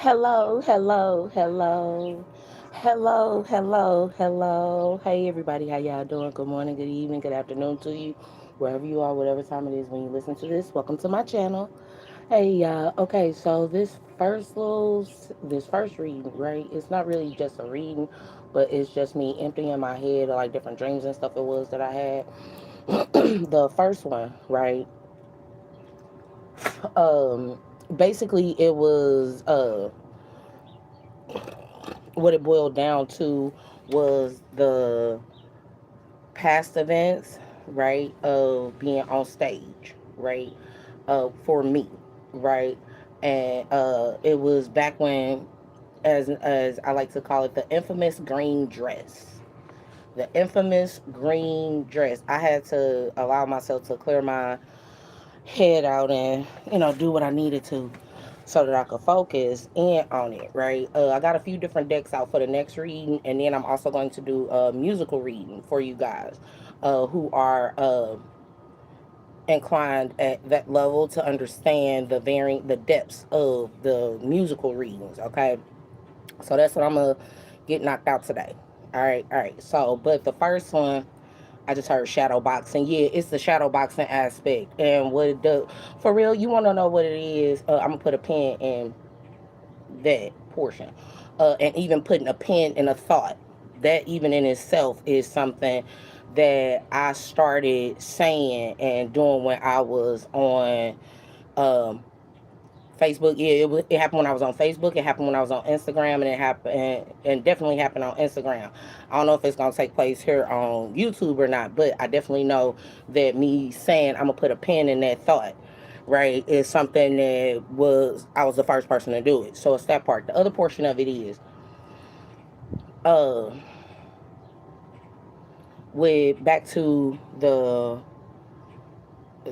Hello, hello, hello. Hello, hello, hello. Hey everybody, how y'all doing? Good morning, good evening, good afternoon to you. Wherever you are, whatever time it is when you listen to this. Welcome to my channel. Hey y'all. Okay, so this first reading, right? It's not really just a reading, but it's just me emptying my head of like different dreams and stuff it was that I had. The first one, right? Um Basically it was what it boiled down to was the past events, right, of being on stage, right, for me, right, and it was back when, as I like to call it, the infamous green dress. The infamous green dress. I had to allow myself to clear my head out and do what I needed to so that I could focus in on it, right? I got a few different decks out for the next reading, and then I'm also going to do a musical reading for you guys who are inclined at that level to understand the depths of the musical readings. Okay, so that's what I'm gonna get knocked out today. All right. So, but the first one I just heard shadow boxing. Yeah, it's the shadow boxing aspect. And what it does, for real, you want to know what it is? I'm going to put a pin in that portion. And even putting a pin in a thought, that even in itself is something that I started saying and doing when I was on um, Facebook. Yeah, it happened when I was on Facebook. It happened when I was on Instagram, and it happened and definitely happened on Instagram. I don't know if it's gonna take place here on YouTube or not, but I definitely know that me saying I'm gonna put a pin in that thought, right, is something that I was the first person to do it. So it's that part. The other portion of it is uh with back to the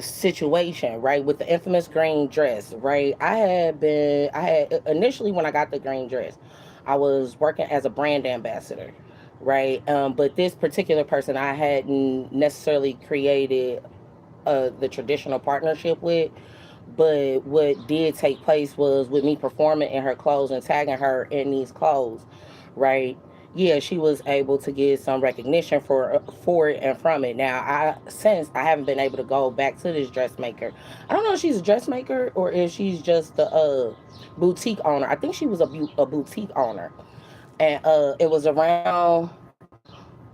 situation, right, with the infamous green dress, right? I had initially when I got the green dress, I was working as a brand ambassador, right? But this particular person I hadn't necessarily created the traditional partnership with. But what did take place was with me performing in her clothes and tagging her in these clothes, right? Yeah, she was able to get some recognition for it and from it. Now, I haven't been able to go back to this dressmaker. I don't know if she's a dressmaker or if she's just the boutique owner. I think she was a boutique owner, and it was around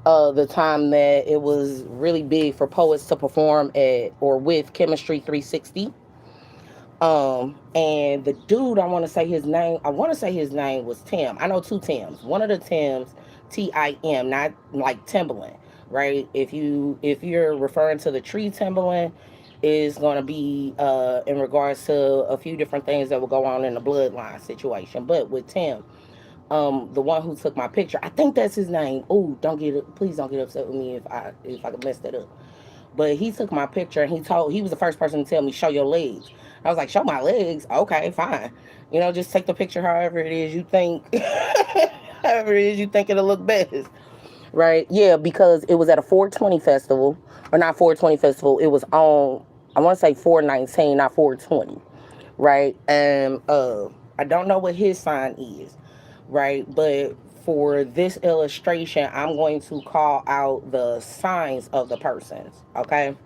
the time that it was really big for poets to perform at or with Chemistry 360. And the dude, I want to say his name was Tim. I know two Tims. One of the Tims, Tim, not like Timberland, right? If you're referring to the tree Timberland, is going to be in regards to a few different things that will go on in the bloodline situation. But with Tim, the one who took my picture, I think that's his name. Oh, please don't get upset with me if I messed that up. But he took my picture and he was the first person to tell me, show your legs. I was like, show my legs? Okay, fine. Just take the picture however it is you think, however it is you think it'll look best. Right? Yeah, because it was at a 420 festival, or not 420 festival. It was on, I want to say 419, not 420. Right? And I don't know what his sign is, right? But for this illustration, I'm going to call out the signs of the persons, okay?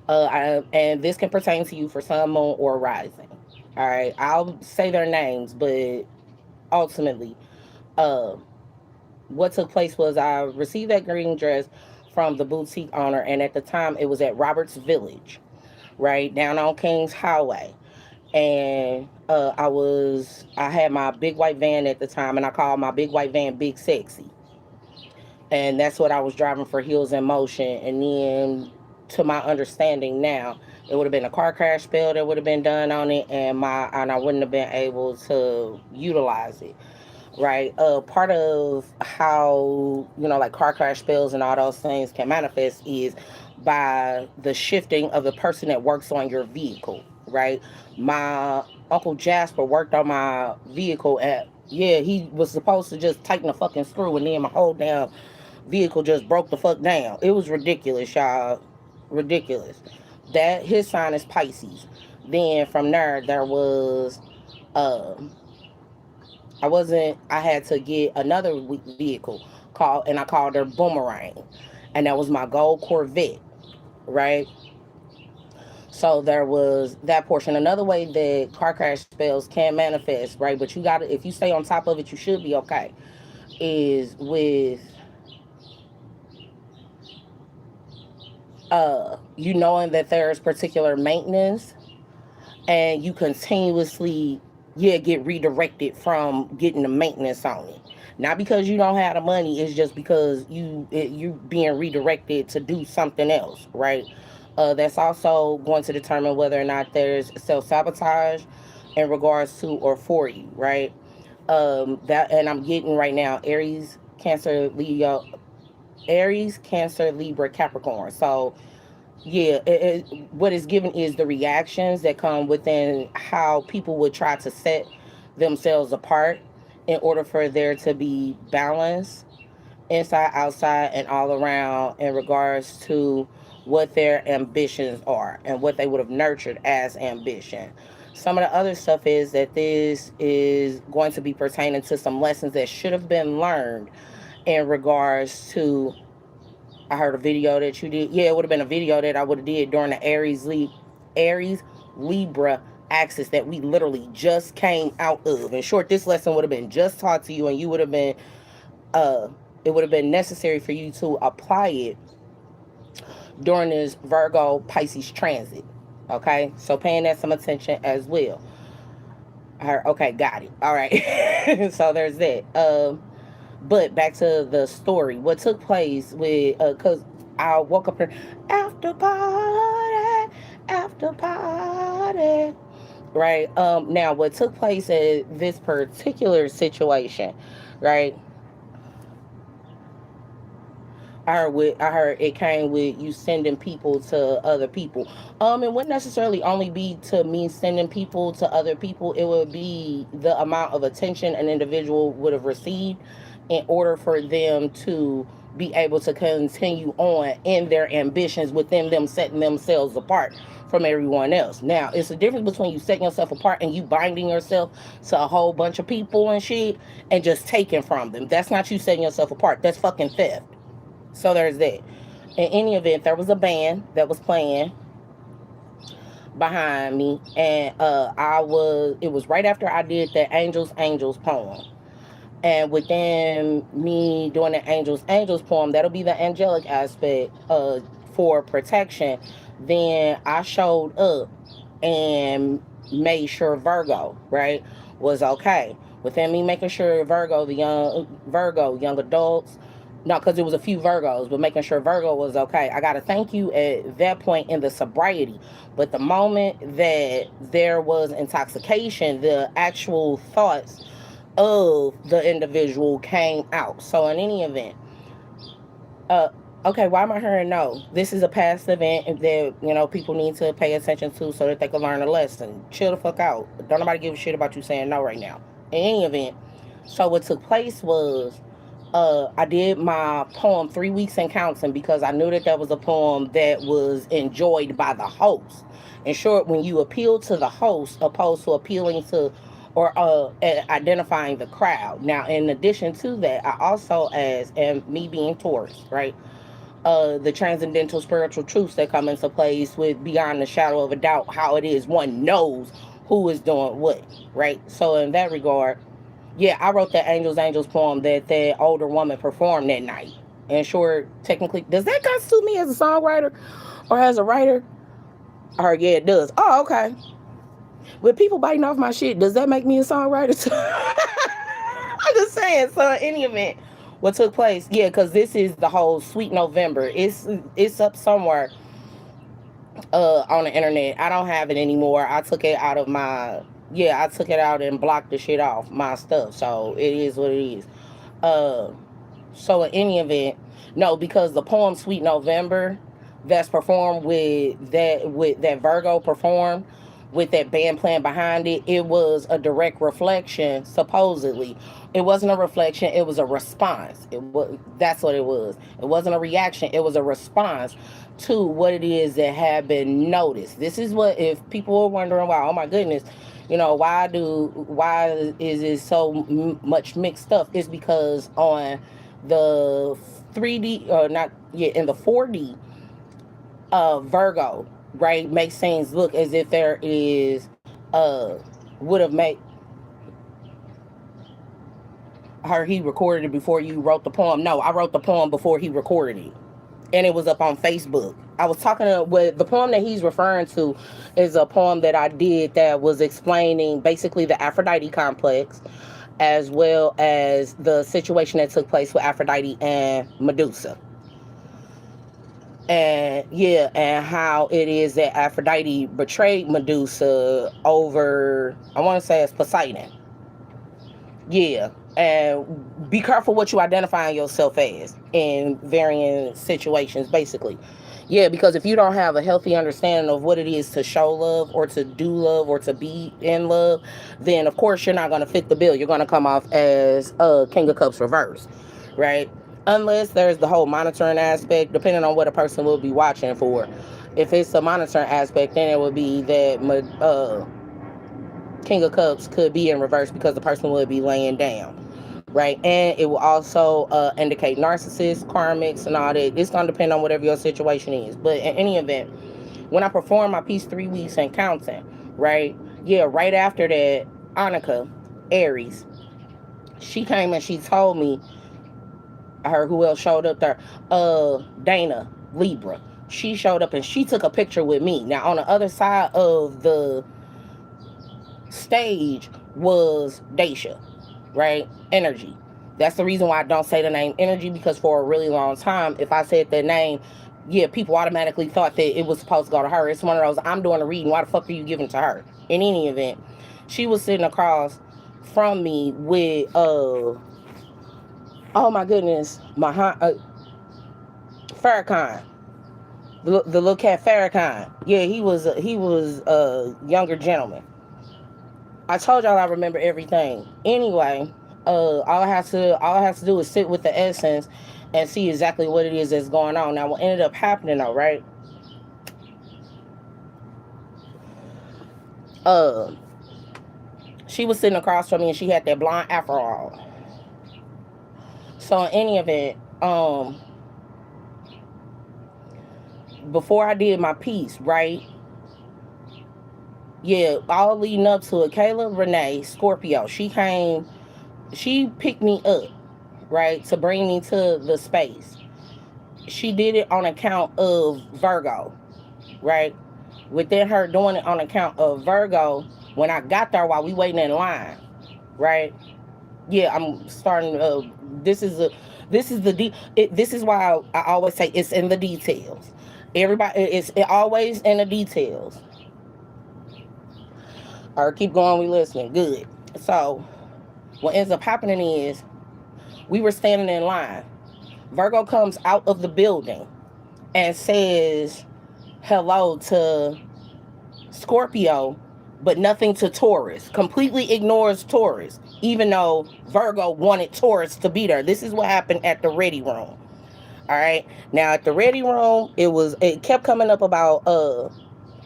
And this can pertain to you for sun, moon, or rising. All right, I'll say their names, but ultimately, uh, what took place was I received that green dress from the boutique owner, and at the time it was at Roberts Village, right down on Kings Highway. And I had my big white van at the time, and I called my big white van Big Sexy, and that's what I was driving for Heels in Motion. And then, to my understanding now, it would have been a car crash spill that would have been done on it, and I wouldn't have been able to utilize it. Right. Part of how like car crash spills and all those things can manifest is by the shifting of the person that works on your vehicle. Right. My uncle Jasper worked on my vehicle at yeah, he was supposed to just tighten the fucking screw, and then my whole damn vehicle just broke the fuck down. It was ridiculous, y'all. Ridiculous. That his sign is Pisces. Then from there was uh I had to get another vehicle called, and I called her Boomerang. And that was my gold Corvette, right? So there was that portion. Another way that car crash spells can manifest, right? But you got to, if you stay on top of it, you should be okay. Is with you knowing that there's particular maintenance, and you continuously, yeah, get redirected from getting the maintenance on it. Not because you don't have the money, it's just because you being redirected to do something else, right? That's also going to determine whether or not there's self sabotage in regards to or for you, right? That, and I'm getting right now Aries, Cancer, Leo, Aries, Cancer, Libra, Capricorn. So yeah, what is given is the reactions that come within how people would try to set themselves apart in order for there to be balance inside, outside, and all around in regards to what their ambitions are and what they would have nurtured as ambition. Some of the other stuff is that this is going to be pertaining to some lessons that should have been learned in regards to. I heard a video that you did. Yeah, it would have been a video that I would have did during the Aries Libra axis that we literally just came out of. In short, this lesson would have been just taught to you, and you would have been uh it would have been necessary for you to apply it during this Virgo Pisces transit. Okay, so paying that some attention as well. Okay, got it. All right. So there's that. But back to the story. What took place with cause I woke up here after party. Right. Now what took place at this particular situation, right? I heard it came with you sending people to other people. It wouldn't necessarily only be to me sending people to other people. It would be the amount of attention an individual would have received in order for them to be able to continue on in their ambitions within them setting themselves apart from everyone else. Now, it's a difference between you setting yourself apart and you binding yourself to a whole bunch of people and shit and just taking from them. That's not you setting yourself apart. That's fucking theft. So there's that. In any event, there was a band that was playing behind me, and it was right after I did the Angels poem. And within me doing the Angels poem, that'll be the angelic aspect for protection. Then I showed up and made sure Virgo, right, was okay. Within me making sure Virgo, the young adults, not because it was a few Virgos, but making sure Virgo was okay. I got to thank you at that point in the sobriety. But the moment that there was intoxication, the actual thoughts of the individual came out. So in any event, uh, okay, why am I hearing no? This is a past event that people need to pay attention to so that they can learn a lesson. Chill the fuck out. Don't nobody give a shit about you saying no right now. In any event, so what took place was I did my poem 3 weeks in counseling because I knew that that was a poem that was enjoyed by the host. In short, when you appeal to the host opposed to appealing to or identifying the crowd. Now, in addition to that, I also, as and me being Taurus, right? The transcendental spiritual truths that come into place with beyond the shadow of a doubt, how it is one knows who is doing what, right? So in that regard, yeah, I wrote that Angels poem that older woman performed that night. And sure, technically, does that constitute me as a songwriter or as a writer? Or yeah, it does. Oh, okay. With people biting off my shit, does that make me a songwriter too? I'm just saying. So in any event, what took place? Yeah, because this is the whole Sweet November. It's up somewhere on the internet. I don't have it anymore. I took it out of my I took it out and blocked the shit off my stuff. So it is what it is. Uh, so in any event, no, because the poem Sweet November that's performed with that Virgo performed with that band playing behind it, it was a direct reflection, supposedly. It wasn't a reflection, it was a response. That's what it was. It wasn't a reaction, it was a response to what it is that had been noticed. This is what, if people were wondering, wow, oh my goodness, Why is it so much mixed stuff? Is because on the 3D, or not, yeah, in the 4D, Virgo, right, makes things look as if there is, would have made her, he recorded it before you wrote the poem. No, I wrote the poem before he recorded it, and it was up on Facebook. I was talking to, with the poem that he's referring to is a poem that I did that was explaining basically the Aphrodite complex, as well as the situation that took place with Aphrodite and Medusa. And yeah, and how it is that Aphrodite betrayed Medusa over, I want to say it's Poseidon. Yeah, and be careful what you identifying yourself as in varying situations, basically. Yeah, because if you don't have a healthy understanding of what it is to show love or to do love or to be in love, then of course you're not going to fit the bill. You're going to come off as King of Cups reverse, right? Unless there's the whole monitoring aspect, depending on what a person will be watching for. If it's a monitoring aspect, then it would be that King of Cups could be in reverse because the person would be laying down, right? And it will also indicate narcissists, karmics, and all that. It's going to depend on whatever your situation is. But in any event, when I performed my piece 3 weeks and counting, right? Yeah, right after that, Annika, Aries, she came and she told me, her, who else showed up there? Dana, Libra. She showed up and she took a picture with me. Now, on the other side of the stage was Daisha, right? Energy. That's the reason why I don't say the name Energy, because for a really long time, if I said that name, yeah, people automatically thought that it was supposed to go to her. It's one of those, I'm doing a reading, why the fuck are you giving to her? In any event, she was sitting across from me with, oh my goodness, Farrakhan. The little cat Farrakhan. Yeah, he was a younger gentleman. I told y'all I remember everything. Anyway, all I have to do is sit with the essence and see exactly what it is that's going on. Now, what ended up happening though, right? Uh, she was sitting across from me and she had that blonde afro on. So in any event, before I did my piece, right? Yeah, all leading up to it, Kayla Renee, Scorpio, she picked me up, right, to bring me to the space. She did it on account of Virgo, right? Within her doing it on account of Virgo, when I got there while we waiting in line, right? Yeah, I'm starting. This is a, this is why I always say it's in the details. Everybody, it always in the details. Or keep going, we listening. Good. So what ends up happening is we were standing in line. Virgo comes out of the building and says hello to Scorpio, but nothing to Taurus. Completely ignores Taurus, even though Virgo wanted Taurus to be there. This is what happened at the Ready Room. All right. Now at the Ready Room, it kept coming up about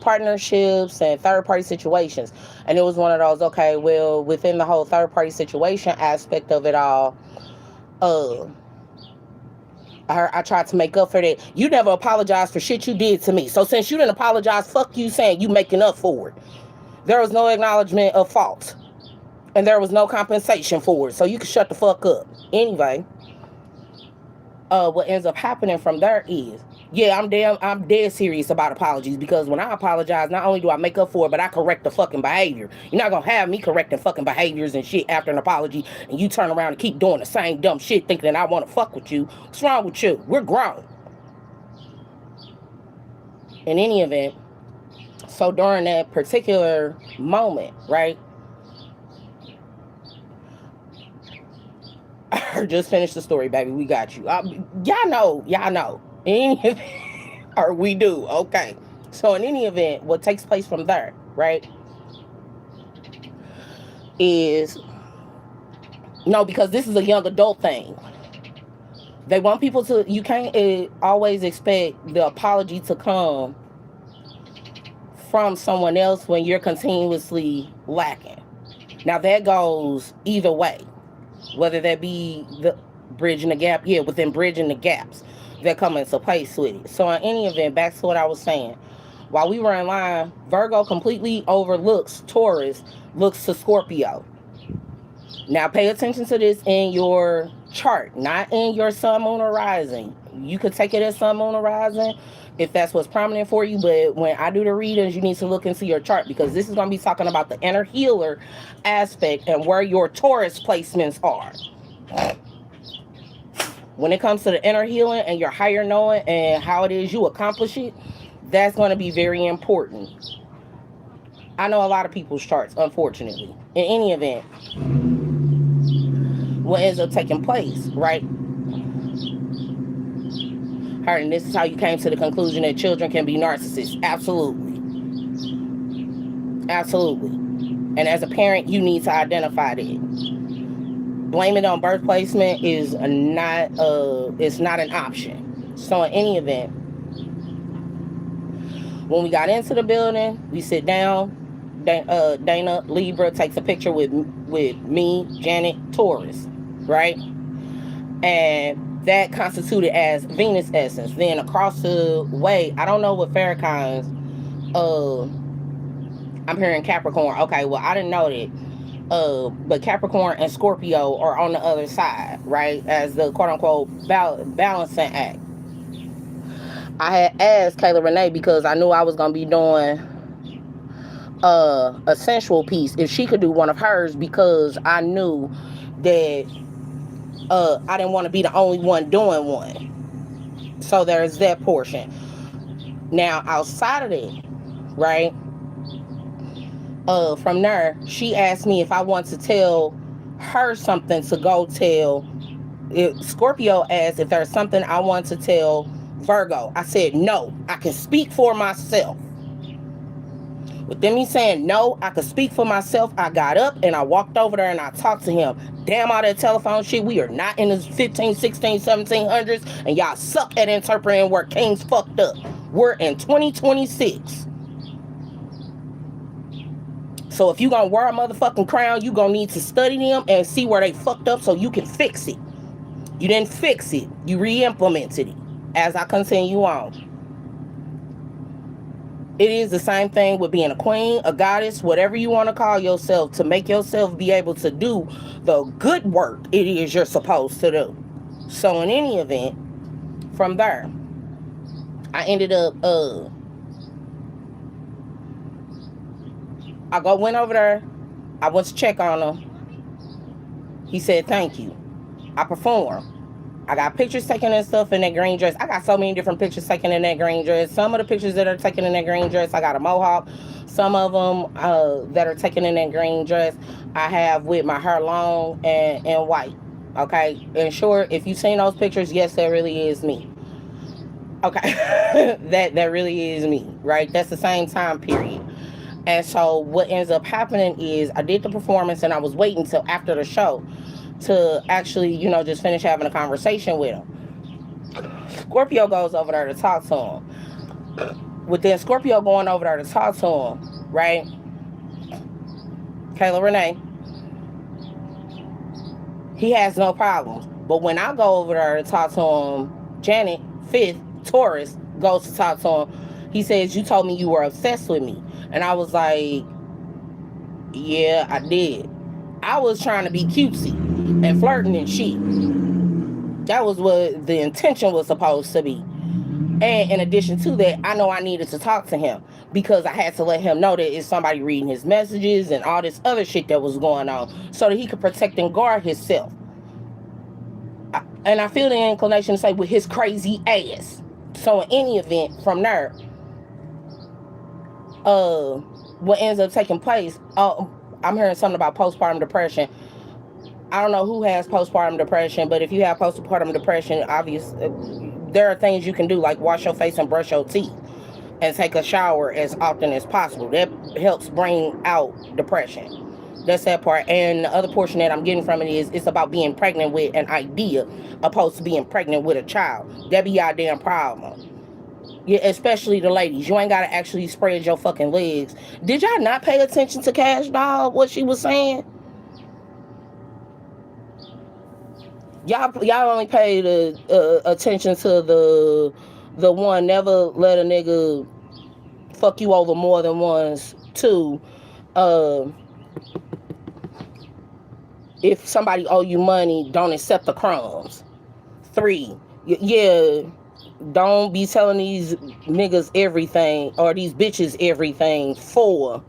partnerships and third party situations. And it was one of those, okay, well, within the whole third party situation aspect of it all, uh I tried to make up for that. You never apologized for shit you did to me. So since you didn't apologize, fuck you saying you making up for it. There was no acknowledgement of fault. And there was no compensation for it. So you can shut the fuck up. Anyway, what ends up happening from there is, yeah, I'm dead serious about apologies, because when I apologize, not only do I make up for it, but I correct the fucking behavior. You're not gonna have me correcting fucking behaviors and shit after an apology, and you turn around and keep doing the same dumb shit thinking that I want to fuck with you. What's wrong with you? We're grown. In any event, so during that particular moment, right? Just finish the story, baby. We got you. Y'all know. Or we do. Okay. So in any event, what takes place from there, right, is, no, because this is a young adult thing. They want people to, you can't always expect the apology to come from someone else when you're continuously lacking. Now that goes either way, whether that be the bridging the gap, yeah, within bridging the gaps that come into place with it. So in any event, back to what I was saying. While we were in line, Virgo completely overlooks Taurus, looks to Scorpio. Now pay attention to this in your chart, not in your sun, moon, or rising. You could take it as sun, moon, or rising if that's what's prominent for you. But when I do the readings, you need to look into your chart because this is going to be talking about the inner healer aspect and where your Taurus placements are. When it comes to the inner healing and your higher knowing and how it is you accomplish it, that's going to be very important. I know a lot of people's charts, unfortunately. In any event, what ends up taking place, right? Her, and this is how you came to the conclusion that children can be narcissists. Absolutely. Absolutely. And as a parent, you need to identify that. Blaming on birth placement is not it's not an option. So in any event, when we got into the building, we sit down. Dana Libra takes a picture with me, Janet, Taurus, right? And that constituted as Venus essence. Then across the way, I don't know what Farrakhan's, I'm hearing Capricorn. Okay, well, I didn't know that. But Capricorn and Scorpio are on the other side, right? As the quote-unquote balancing act. I had asked Kayla Renee because I knew I was going to be doing a sensual piece if she could do one of hers, because I knew that I didn't want to be the only one doing one. So there's that portion. Now outside of that, right, from there, she asked me if I want to tell her something to go tell. Scorpio asked if there's something I want to tell Virgo. I said no, I can speak for myself. With them me saying no, I could speak for myself, I got up and I walked over there and I talked to him. Damn all that telephone shit, we are not in the 15, 16, 1700s, and y'all suck at interpreting where kings fucked up. We're in 2026. So if you gonna wear a motherfucking crown, you gonna need to study them and see where they fucked up so you can fix it. You didn't fix it, you re-implemented it. As I continue on, it is the same thing with being a queen, a goddess, whatever you want to call yourself, to make yourself be able to do the good work it is you're supposed to do. So in any event, from there, I ended up, went over there, I went to check on him. He said, thank you. I performed. I got pictures taken and stuff in that green dress. I got so many different pictures taken in that green dress. Some of the pictures that are taken in that green dress, I got a mohawk. Some of them that are taken in that green dress, I have with my hair long and white. Okay? In short, if you've seen those pictures, yes, that really is me. Okay? that really is me, right? That's the same time period. And so what ends up happening is I did the performance and I was waiting till after the show to actually, just finish having a conversation with him. Scorpio goes over there to talk to him. Within Scorpio going over there to talk to him, right? Kayla Renee, he has no problems. But when I go over there to talk to him, Janet, 5th, Taurus, goes to talk to him. He says, you told me you were obsessed with me. And I was like, yeah, I did. I was trying to be cutesy and flirting and shit. That was what the intention was supposed to be. And in addition to that, I know I needed to talk to him because I had to let him know that it's somebody reading his messages and all this other shit that was going on so that he could protect and guard himself. And I feel the inclination to say with his crazy ass. So in any event, from there, what ends up taking place, I'm hearing something about postpartum depression. I don't know who has postpartum depression, but if you have postpartum depression, obviously there are things you can do, like wash your face and brush your teeth and take a shower as often as possible. That helps bring out depression. That's that part. And the other portion that I'm getting from it is it's about being pregnant with an idea opposed to being pregnant with a child. That be your damn problem. Yeah, especially the ladies. You ain't gotta actually spread your fucking legs. Did y'all not pay attention to Cash Doll? What she was saying? Y'all only paid attention to the one never let a nigga fuck you over more than once. Two, uh, if somebody owe you money, don't accept the crumbs. Three, yeah, don't be telling these niggas everything or these bitches everything. Four,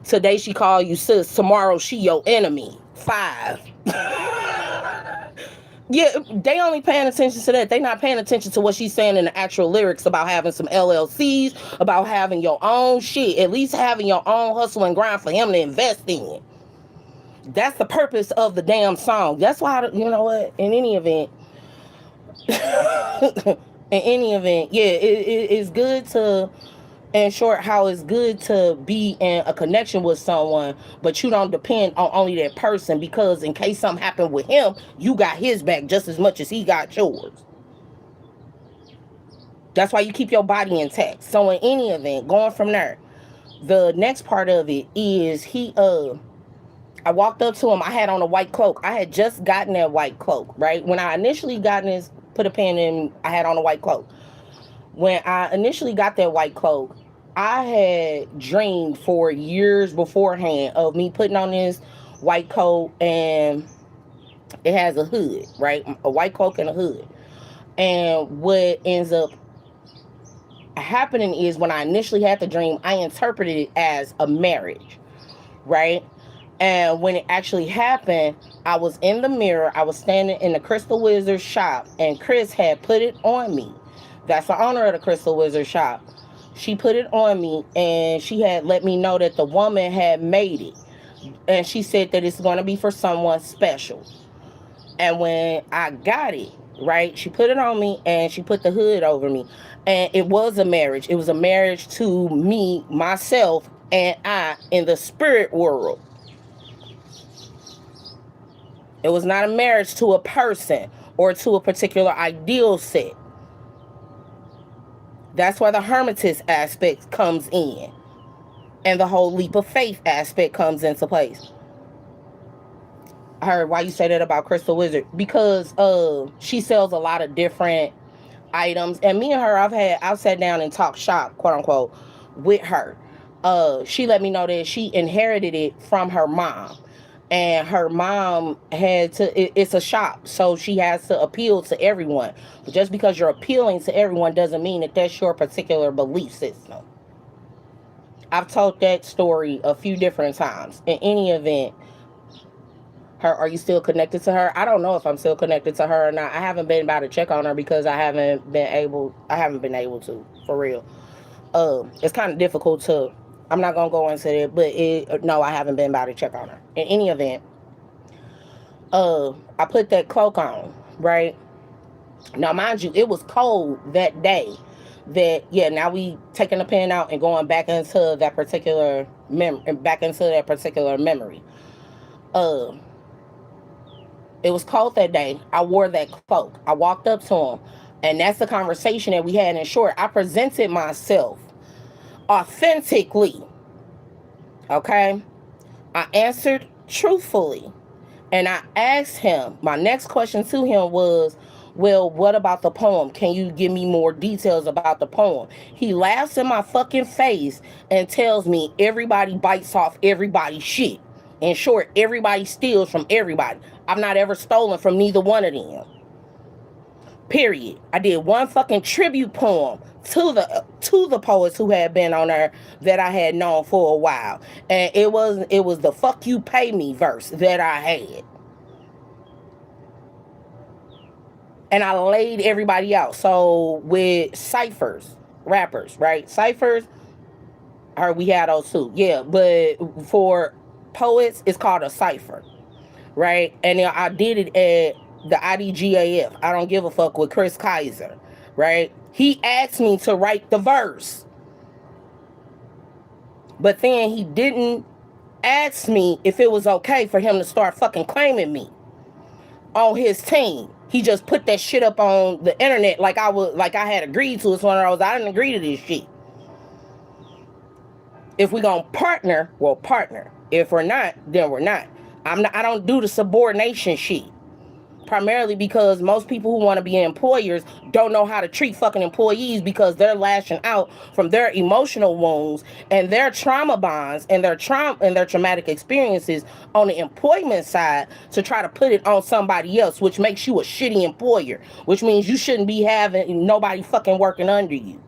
today she call you sis, tomorrow she your enemy. Five. Yeah, they only paying attention to that. They not paying attention to what she's saying in the actual lyrics about having some LLCs, about having your own shit, at least having your own hustle and grind for him to invest in. That's the purpose of the damn song. That's why, you know what, in any event, yeah, it's good to, in short, how it's good to be in a connection with someone, but you don't depend on only that person, because in case something happened with him, you got his back just as much as he got yours. That's why you keep your body intact. So in any event, going from there, the next part of it is I walked up to him. I had on a white cloak. I had just gotten that white cloak, right? When I initially got this, put a pin in, I had on a white cloak. When I initially got that white cloak, I had dreamed for years beforehand of me putting on this white coat, and it has a hood, right? A white cloak and a hood. And what ends up happening is when I initially had the dream, I interpreted it as a marriage, right? And when it actually happened, I was in the mirror. I was standing in the Crystal Wizard shop, and Chris had put it on me. That's the owner of the Crystal Wizard shop. She put it on me, and she had let me know that the woman had made it. And she said that it's going to be for someone special. And when I got it, right, she put it on me, and she put the hood over me. And it was a marriage. It was a marriage to me, myself, and I in the spirit world. It was not a marriage to a person or to a particular ideal set. That's why the hermitess aspect comes in. And the whole leap of faith aspect comes into place. I heard why you say that about Crystal Wizard. Because she sells a lot of different items. And me and her, I've sat down and talked shop, quote unquote, with her. She let me know that she inherited it from her mom. And her mom it's a shop, so she has to appeal to everyone. But just because you're appealing to everyone doesn't mean that that's your particular belief system. I've told that story a few different times. In any event, are you still connected to her? I don't know if I'm still connected to her or not. I haven't been by to check on her because I haven't been able to, for real. It's kind of difficult to, I'm not going to go into it, but no, I haven't been by to check on her. In any event, I put that cloak on, right? Now, mind you, it was cold that day. Now we taking the pen out and going back into that particular memory. It was cold that day. I wore that cloak. I walked up to him, and that's the conversation that we had. In short, I presented myself authentically. Okay? I answered truthfully. And I asked him, my next question to him was, well, what about the poem? Can you give me more details about the poem? He laughs in my fucking face and tells me everybody bites off everybody's shit. In short, everybody steals from everybody. I've not ever stolen from neither one of them. Period. I did one fucking tribute poem to the poets who had been on there that I had known for a while. And it was the fuck you pay me verse that I had. And I laid everybody out. So with ciphers, rappers, right? Ciphers, we had those too. Yeah, but for poets, it's called a cipher, right? And then I did it at the IDGAF. I don't give a fuck with Chris Kaiser, right? He asked me to write the verse. But then he didn't ask me if it was okay for him to start fucking claiming me on his team. He just put that shit up on the internet like I had agreed to. It's one of those, I didn't agree to this shit. If we gonna partner, we'll partner. If we're not, then we're not. I don't do the subordination shit. Primarily because most people who want to be employers don't know how to treat fucking employees, because they're lashing out from their emotional wounds and their trauma bonds and their traumatic experiences on the employment side to try to put it on somebody else, which makes you a shitty employer, which means you shouldn't be having nobody fucking working under you.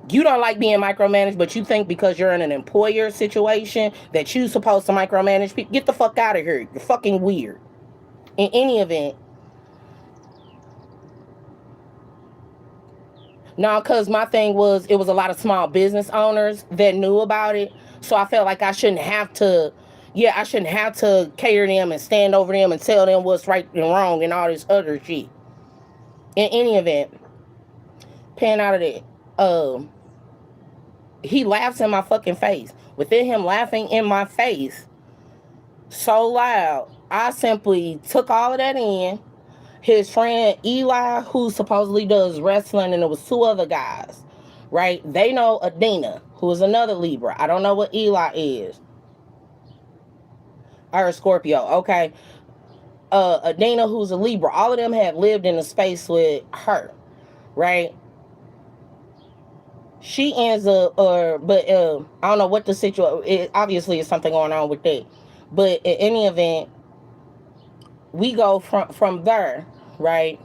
You don't like being micromanaged, but you think because you're in an employer situation that you're supposed to micromanage people. Get the fuck out of here. You're fucking weird. In any event, no, because my thing was, it was a lot of small business owners that knew about it. So I felt like I shouldn't have to cater them and stand over them and tell them what's right and wrong and all this other shit. In any event, pan out of that. He laughs in my fucking face. Within him laughing in my face so loud, I simply took all of that in. His friend Eli, who supposedly does wrestling, and it was two other guys, right? They know Adina, who is another Libra. I don't know what Eli is. Or Scorpio, okay. Adina, who's a Libra. All of them have lived in a space with her, right? She ends up, I don't know what the situation. Obviously, is something going on with that. But in any event, we go from there, right?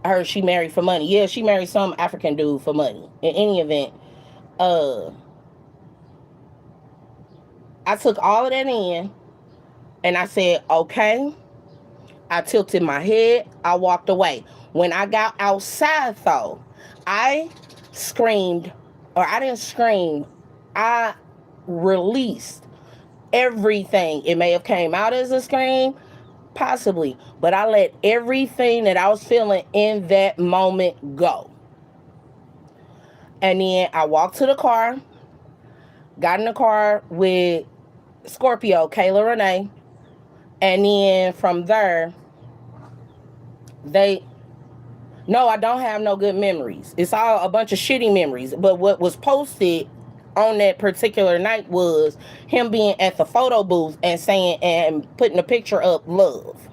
I heard she married for money. Yeah, she married some African dude for money. In any event, I took all of that in, and I said, okay. I tilted my head. I walked away. When I got outside, though, I screamed, or I didn't scream, I released everything. It may have came out as a scream, possibly, but I let everything that I was feeling in that moment go. And then I walked to the car, got in the car with Scorpio, Kayla Renee, and then from there, no, I don't have no good memories. It's all a bunch of shitty memories. But what was posted on that particular night was him being at the photo booth and saying, and putting a picture up, love,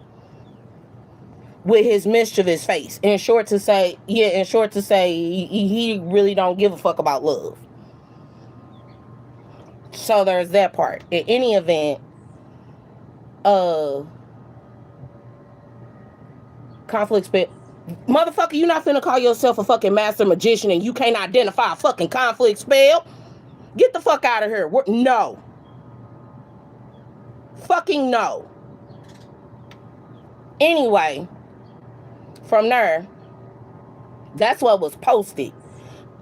with his mischievous face. In short to say, he really don't give a fuck about love. So there's that part. In any event, conflict spit. Motherfucker, you not finna call yourself a fucking master magician and you can't identify a fucking conflict spell? Get the fuck out of here. No. Fucking no. Anyway, from there, that's what was posted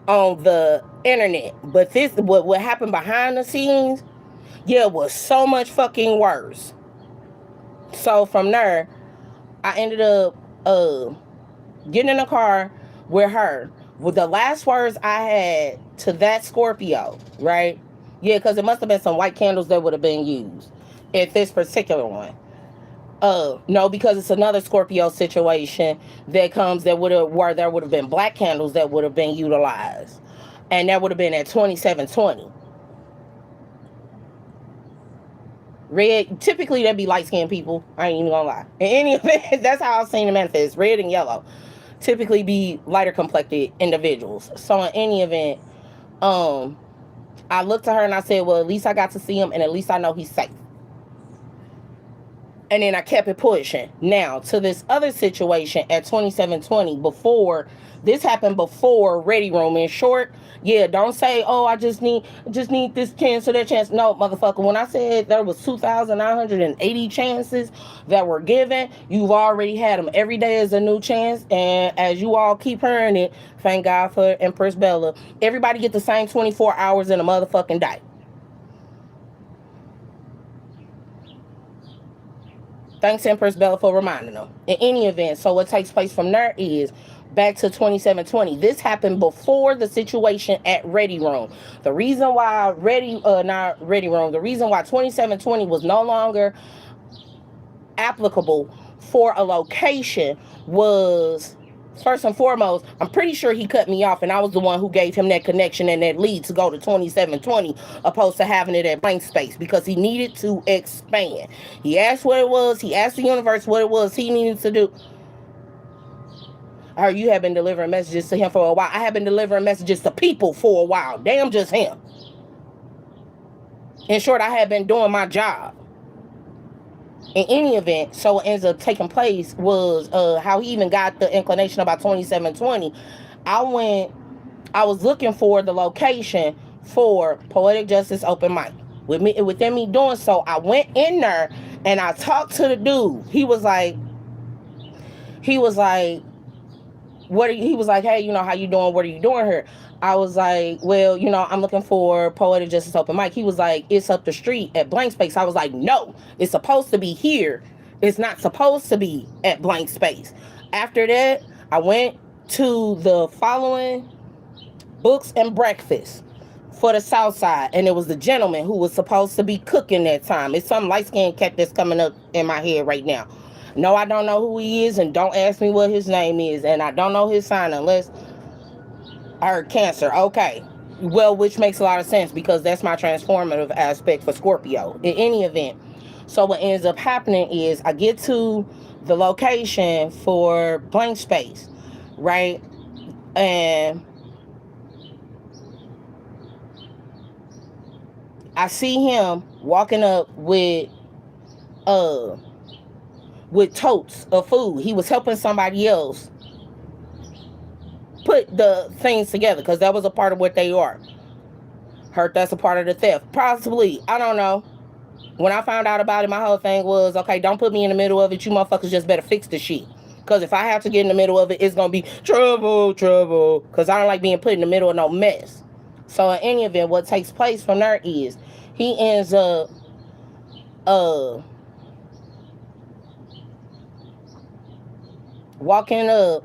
on the internet. But this, what happened behind the scenes, yeah, was so much fucking worse. So from there, I ended up getting in a car with her. With the last words I had to that Scorpio, right? Yeah, because it must have been some white candles that would have been used at this particular one. No, because it's another Scorpio situation that comes where there would have been black candles that would have been utilized. And that would have been at 2720. Red, typically that'd be light-skinned people. I ain't even gonna lie. In any event, that's how I've seen the manifest. Red and yellow typically be lighter complected individuals. So in any event, I looked at her and I said, well, at least I got to see him and at least I know he's safe. And then I kept it pushing. Now, to this other situation at 2720, this happened before Ready Room. In short, yeah, don't say, oh, I just need this chance or that chance. No, motherfucker, when I said there was 2,980 chances that were given, you've already had them. Every day is a new chance. And as you all keep hearing it, thank God for Empress Bella, everybody get the same 24 hours in a motherfucking day. Thanks, Empress Bella, for reminding them. In any event, so what takes place from there is back to 2720. This happened before the situation at Ready Room. The reason why the reason why 2720 was no longer applicable for a location was, first and foremost, I'm pretty sure he cut me off, and I was the one who gave him that connection and that lead to go to 2720, opposed to having it at blank space, because he needed to expand. He asked what it was. He asked the universe what it was he needed to do. Or you have been delivering messages to him for a while. I have been delivering messages to people for a while. Damn, just him. In short, I had been doing my job. In any event, so what ends up taking place was how he even got the inclination about 2720. I was looking for the location for Poetic Justice Open Mic. Within me doing so, I went in there and I talked to the dude. He was like, he was like, hey, you know, how you doing? What are you doing here? I was like, well, you know, I'm looking for Poetic Justice Open Mic. He was like, it's up the street at blank space. I was like, no, it's supposed to be here. It's not supposed to be at blank space. After that, I went to the following Books and Breakfast for the South Side, and it was the gentleman who was supposed to be cooking that time. It's some light-skinned cat that's coming up in my head right now. No, I don't know who he is, and don't ask me what his name is, and I don't know his sign unless I heard Cancer. Okay. Well, which makes a lot of sense because that's my transformative aspect for Scorpio. In any event, so what ends up happening is I get to the location for blank space, right? And I see him walking up with totes of food. He was helping somebody else put the things together, because that was a part of what they are. Heard that's a part of the theft. Possibly. I don't know. When I found out about it, my whole thing was, okay, don't put me in the middle of it. You motherfuckers just better fix the shit. Because if I have to get in the middle of it, it's going to be trouble. Because I don't like being put in the middle of no mess. So in any event, what takes place from there is he ends up walking up,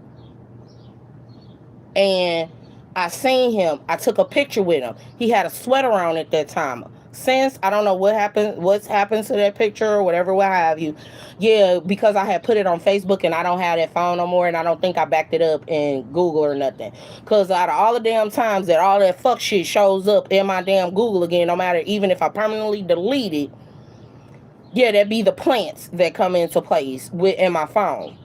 and I seen him. I took a picture with him. He had a sweater on at that time. Since, I don't know what's happened to that picture or whatever, what have you. Yeah, because I had put it on Facebook and I don't have that phone no more, and I don't think I backed it up in Google or nothing. Because out of all the damn times that all that fuck shit shows up in my damn Google again, no matter, even if I permanently delete it, yeah, that'd be the plants that come into place in my phone.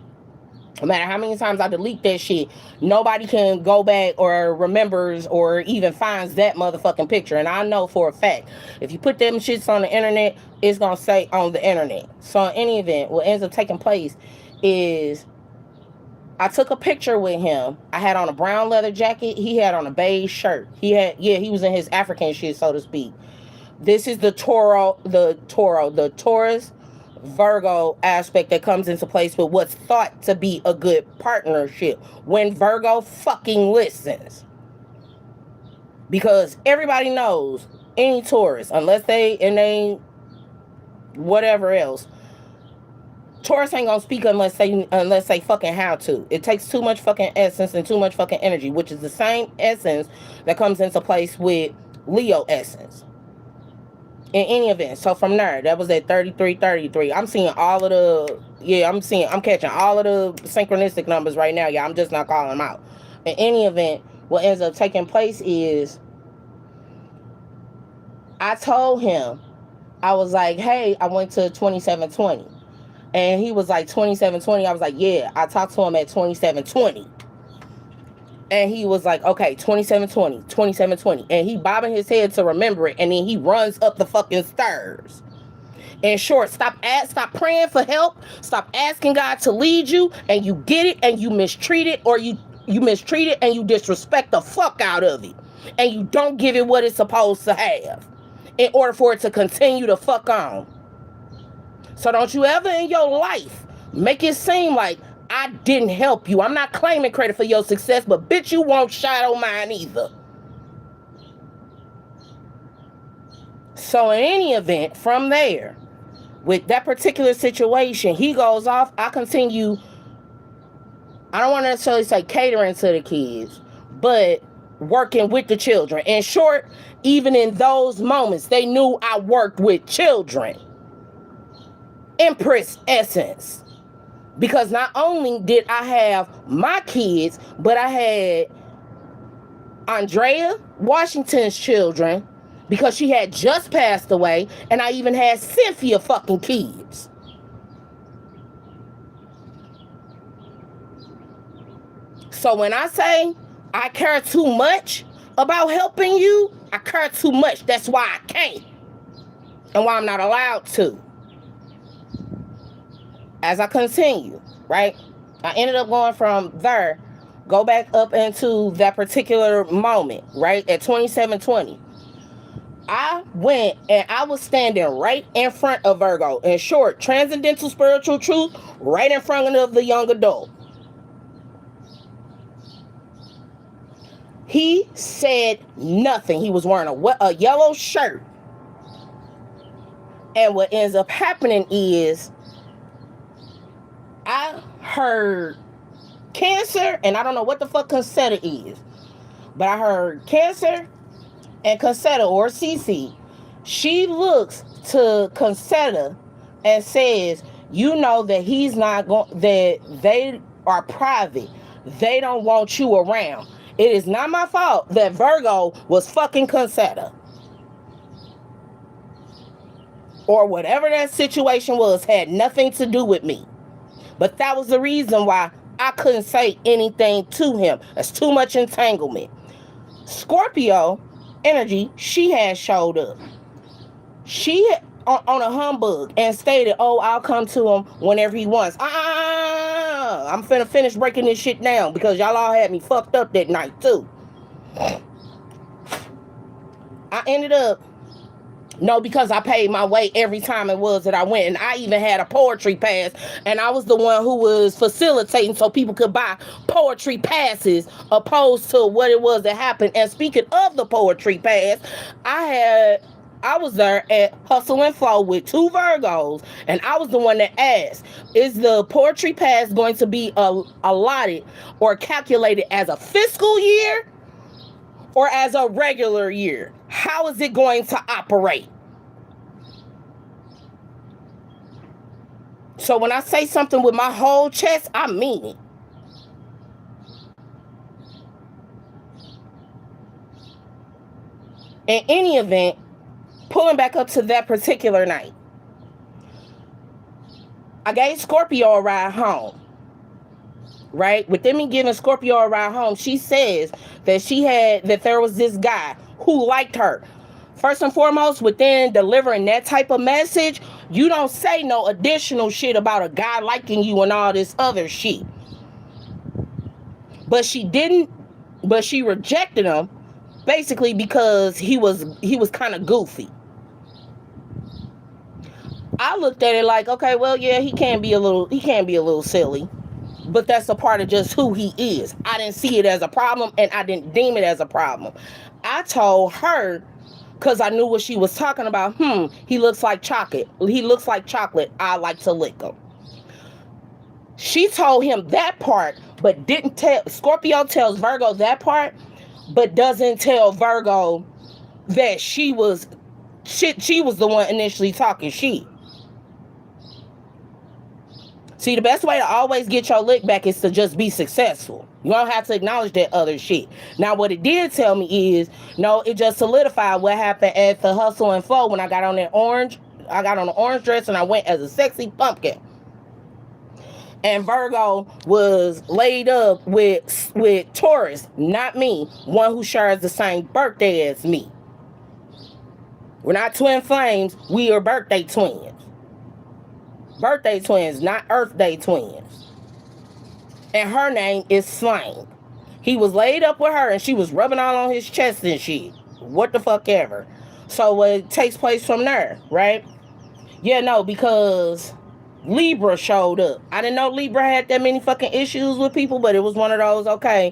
No matter how many times I delete that shit, nobody can go back or remembers or even finds that motherfucking picture. And I know for a fact, if you put them shits on the internet, it's going to say on the internet. So in any event, what ends up taking place is I took a picture with him. I had on a brown leather jacket. He had on a beige shirt. He was in his African shit, so to speak. This is the Taurus Virgo aspect that comes into place with what's thought to be a good partnership when Virgo fucking listens. Because everybody knows any Taurus, unless they whatever else, Taurus ain't gonna speak unless they fucking have to. It takes too much fucking essence and too much fucking energy, which is the same essence that comes into place with Leo essence. In any event, so from there, that was at 3333. I'm seeing all of I'm catching all of the synchronistic numbers right now, y'all. I'm just not calling them out. In any event, what ends up taking place is I told him, I was like, hey, I went to 2720. And he was like, 2720. I was like, yeah, I talked to him at 2720. And he was like, okay, 2720, 2720. And he bobbing his head to remember it. And then he runs up the fucking stairs. In short, stop praying for help. Stop asking God to lead you. And you get it and you mistreat it. Or you mistreat it and you disrespect the fuck out of it. And you don't give it what it's supposed to have. In order for it to continue to fuck on. So don't you ever in your life make it seem like I didn't help you. I'm not claiming credit for your success, but bitch, you won't shadow mine either. So in any event, from there, with that particular situation, he goes off. I continue. I don't want to necessarily say catering to the kids, but working with the children. In short, even in those moments, they knew I worked with children. Empress essence. Because not only did I have my kids, but I had Andrea Washington's children, because she had just passed away, and I even had Cynthia fucking kids. So when I say I care too much about helping you, I care too much. That's why I can't. And why I'm not allowed to. As I continue, right? I ended up going from there, go back up into that particular moment, right? At 2720. I went and I was standing right in front of Virgo. In short, transcendental spiritual truth, right in front of the young adult. He said nothing. He was wearing a yellow shirt. And what ends up happening is I heard Cancer, and I don't know what the fuck Concetta is, but I heard Cancer and Concetta, or Cece. She looks to Concetta and says, you know that he's not going, that they are private. They don't want you around. It is not my fault that Virgo was fucking Concetta. Or whatever that situation was, had nothing to do with me. But that was the reason why I couldn't say anything to him. That's too much entanglement. Scorpio energy, she had showed up. She on a humbug and stated, oh, I'll come to him whenever he wants. I'm finna finish breaking this shit down because y'all all had me fucked up that night too. I ended up, no, because I paid my way every time it was that I went. And I even had a poetry pass. And I was the one who was facilitating so people could buy poetry passes opposed to what it was that happened. And speaking of the poetry pass, I was there at Hustle and Flow with 2 Virgos. And I was the one that asked, is the poetry pass going to be allotted or calculated as a fiscal year or as a regular year? How is it going to operate? So when I say something with my whole chest, I mean it. In any event, pulling back up to that particular night, I gave Scorpio a ride home. Right? Within me giving Scorpio a ride home, she says that there was this guy who liked her. First and foremost, within delivering that type of message, you don't say no additional shit about a guy liking you and all this other shit. But she rejected him basically because he was kind of goofy. I looked at it like, okay, well, yeah, he can be a little silly. But that's a part of just who he is. I didn't see it as a problem, and I didn't deem it as a problem. I told her, because I knew what she was talking about, he looks like chocolate. He looks like chocolate. I like to lick him. She told him that part, but didn't tell. Scorpio tells Virgo that part, but doesn't tell Virgo that she was the one initially talking shit. See, the best way to always get your lick back is to just be successful. You don't have to acknowledge that other shit. Now, what it did tell me is, no, it just solidified what happened at the Hustle and Flow when I got on that orange. I got on an orange dress and I went as a sexy pumpkin. And Virgo was laid up with Taurus, not me, one who shares the same birthday as me. We're not twin flames. We are birthday twins. Birthday twins, not Earth Day twins. And her name is Slang. He was laid up with her and she was rubbing all on his chest and shit. What the fuck ever. So it takes place from there, right? Yeah, no, because Libra showed up. I didn't know Libra had that many fucking issues with people, but it was one of those, okay,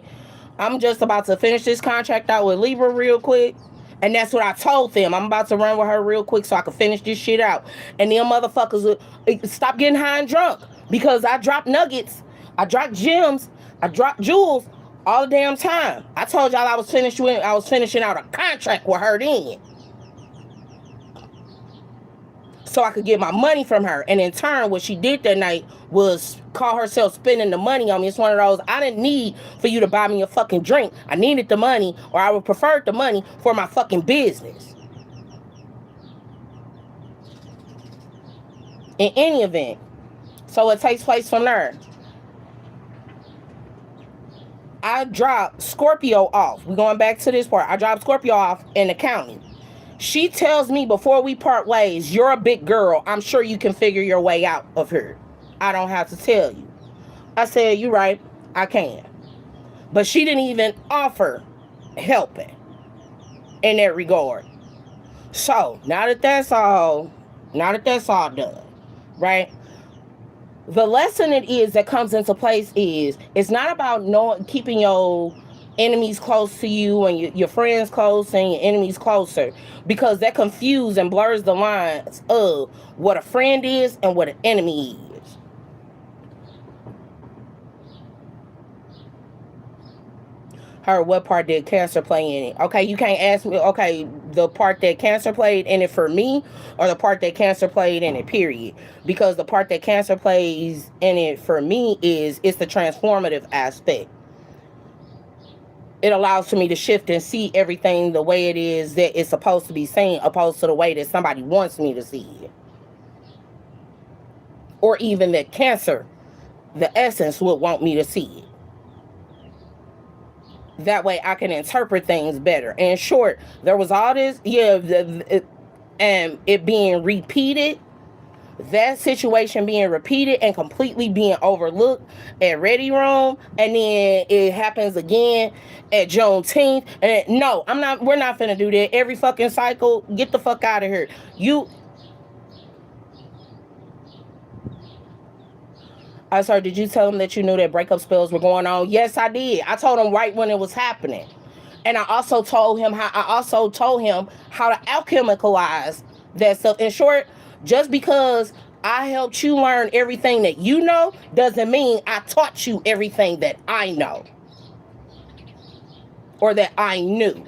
I'm just about to finish this contract out with Libra real quick. And that's what I told them. I'm about to run with her real quick so I can finish this shit out. And them motherfuckers would stop getting high and drunk. Because I dropped nuggets. I dropped gems. I dropped jewels all the damn time. I told y'all I was finishing out a contract with her then. so I could get my money from her. And in turn, what she did that night was call herself spending the money on me. It's one of those, I didn't need for you to buy me a fucking drink. I needed the money, or I would prefer the money for my fucking business. In any event, so it takes place from there. I dropped Scorpio off. We're going back to this part. I dropped Scorpio off in the county. She tells me before we part ways, you're a big girl. I'm sure you can figure your way out of here. I don't have to tell you. I said, you're right. I can. But she didn't even offer helping in that regard. So now that that's all done, right? The lesson it is that comes into place is it's not about keeping your enemies close to you and your friends close and your enemies closer, because that confuses and blurs the lines of what a friend is and what an enemy is. Her, what part did Cancer play in it? Okay, you can't ask me, okay, the part that Cancer played in it for me, or the part that Cancer played in it, period. Because the part that Cancer plays in it for me it's the transformative aspect. It allows for me to shift and see everything the way it is that it's supposed to be seen, opposed to the way that somebody wants me to see it. Or even that Cancer, the essence, would want me to see it. That way I can interpret things better. In short, there was all this, and it being repeated, that situation being repeated and completely being overlooked at Ready Room, and then it happens again at Juneteenth. And no, we're not finna do that every fucking cycle. Get the fuck out of here. I said, did you tell him that you knew that breakup spells were going on? Yes, I did. I told him right when it was happening. And I also told him how to alchemicalize that stuff. In short, just because I helped you learn everything that you know doesn't mean I taught you everything that I know or that I knew.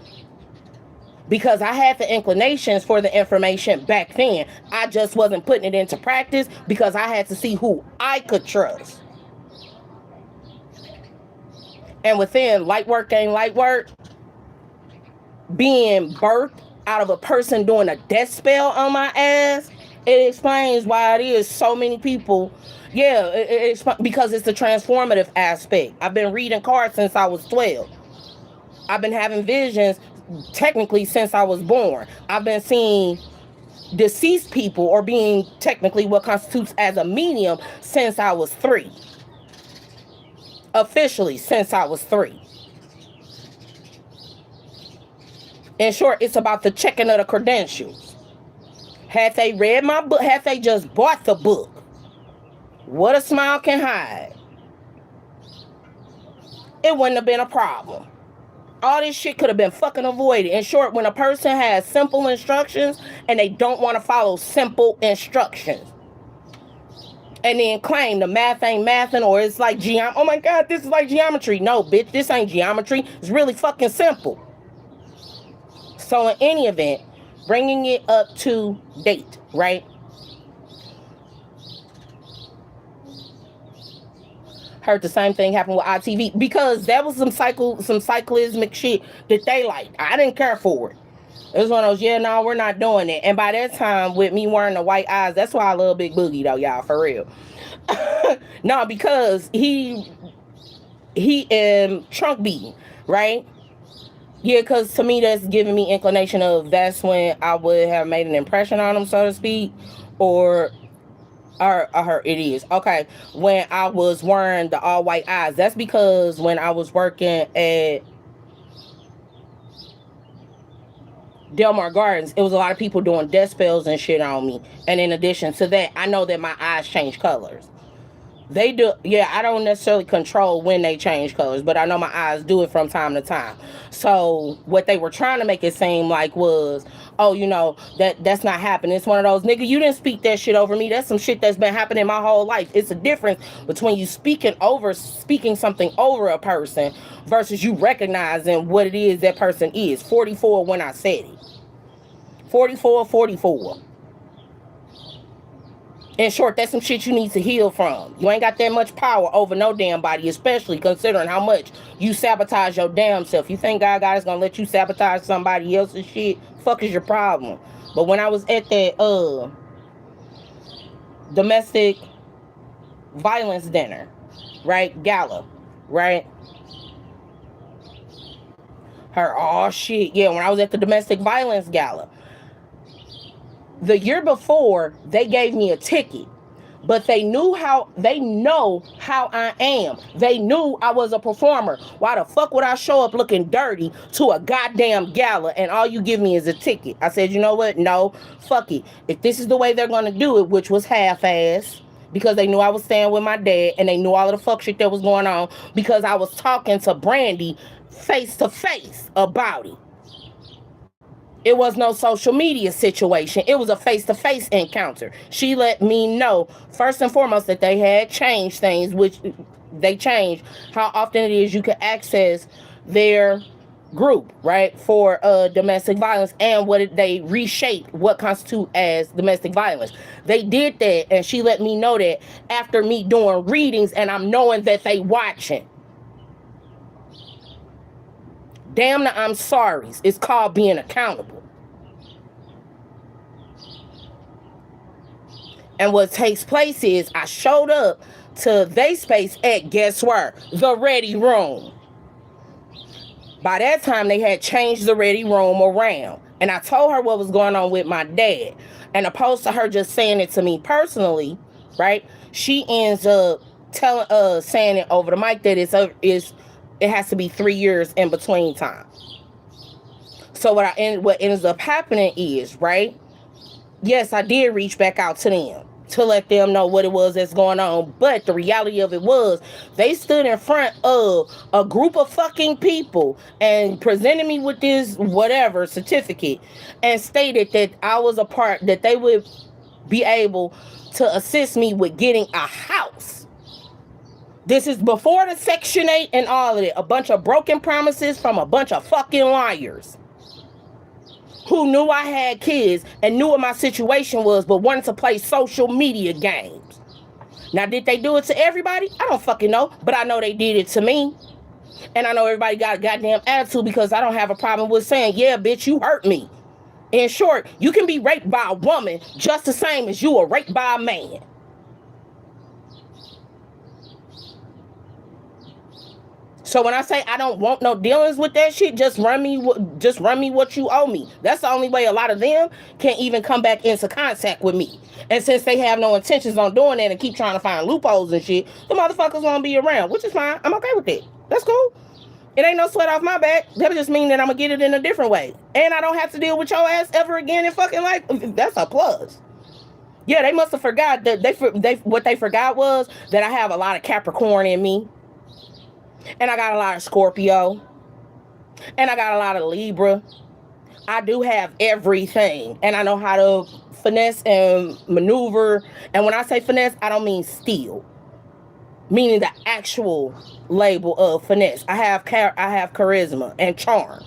Because I had the inclinations for the information back then. I just wasn't putting it into practice because I had to see who I could trust. And within light work ain't light work, being birthed out of a person doing a death spell on my ass, it explains why it is so many people. Yeah, because it's the transformative aspect. I've been reading cards since I was 12. I've been having visions technically since I was born. I've been seeing deceased people, or being technically what constitutes as a medium, since I was 3. Officially since I was 3. In short, it's about the checking of the credentials. Had they read my book, had they just bought the book, What a Smile Can Hide, it wouldn't have been a problem. All this shit could have been fucking avoided. In short, when a person has simple instructions and they don't want to follow simple instructions, and then claim the math ain't mathing, or it's like oh my god, this is like geometry. No, bitch, this ain't geometry. It's really fucking simple. So in any event, bringing it up to date, right? Heard the same thing happen with ITV, because that was some cyclismic shit that they liked. I didn't care for it. It was one of those, no, we're not doing it. And by that time, with me wearing the white eyes, that's why I love Big Boogie though, y'all, for real. No, because he trunk beating, right? Yeah, because to me that's giving me inclination of that's when I would have made an impression on him, so to speak, or it is. Okay, when I was wearing the all white eyes, that's because when I was working at Delmar Gardens, it was a lot of people doing death spells and shit on me. And in addition to that, I know that my eyes change colors. They do, yeah, I don't necessarily control when they change colors, but I know my eyes do it from time to time. So what they were trying to make it seem like was, oh, that's not happening. It's one of those, nigga, you didn't speak that shit over me. That's some shit that's been happening my whole life. It's a difference between you speaking something over a person versus you recognizing what it is that person is. 44 when I said it. 44. In short, that's some shit you need to heal from. You ain't got that much power over no damn body, especially considering how much you sabotage your damn self. You think God is gonna let you sabotage somebody else's shit? Fuck is your problem? But when I was at that domestic violence dinner, right, gala, right? Oh shit, yeah, when I was at the domestic violence gala, the year before, they gave me a ticket. But they know how I am. They knew I was a performer. Why the fuck would I show up looking dirty to a goddamn gala and all you give me is a ticket? I said, you know what? No, fuck it. If this is the way they're gonna do it, which was half-ass, because they knew I was staying with my dad and they knew all of the fuck shit that was going on because I was talking to Brandy face to face about it. It was no social media situation. It was a face-to-face encounter. She let me know, first and foremost, that they had changed things, which they changed how often it is you can access their group, right, for domestic violence, and they reshaped what constitutes as domestic violence. They did that, and she let me know that after me doing readings, and I'm knowing that they watching. Damn the I'm sorry's. It's called being accountable. And what takes place is I showed up to they space at, guess where? The Ready Room. By that time, they had changed the Ready Room around. And I told her what was going on with my dad. And opposed to her just saying it to me personally, right? She ends up saying it over the mic that it has to be 3 years in between time. So what ends up happening is, right? Yes, I did reach back out to them to let them know what it was that's going on. But the reality of it was they stood in front of a group of fucking people and presented me with this whatever certificate and stated that I was a part, that they would be able to assist me with getting a house. This is before the Section 8 and all of it. A bunch of broken promises from a bunch of fucking liars who knew I had kids and knew what my situation was, but wanted to play social media games. Now, did they do it to everybody? I don't fucking know, but I know they did it to me. And I know everybody got a goddamn attitude because I don't have a problem with saying, yeah, bitch, you hurt me. In short, you can be raped by a woman just the same as you were raped by a man. So when I say I don't want no dealings with that shit, just run me what you owe me. That's the only way a lot of them can even come back into contact with me. And since they have no intentions on doing that and keep trying to find loopholes and shit, the motherfuckers won't be around, which is fine. I'm okay with it. That's cool. It ain't no sweat off my back. That just mean that I'm gonna get it in a different way. And I don't have to deal with your ass ever again in fucking life. That's a plus. Yeah, they must have forgot that what they forgot was that I have a lot of Capricorn in me. And I got a lot of Scorpio. And I got a lot of Libra. I do have everything. And I know how to finesse and maneuver. And when I say finesse, I don't mean steal. Meaning the actual label of finesse. I have charisma and charm.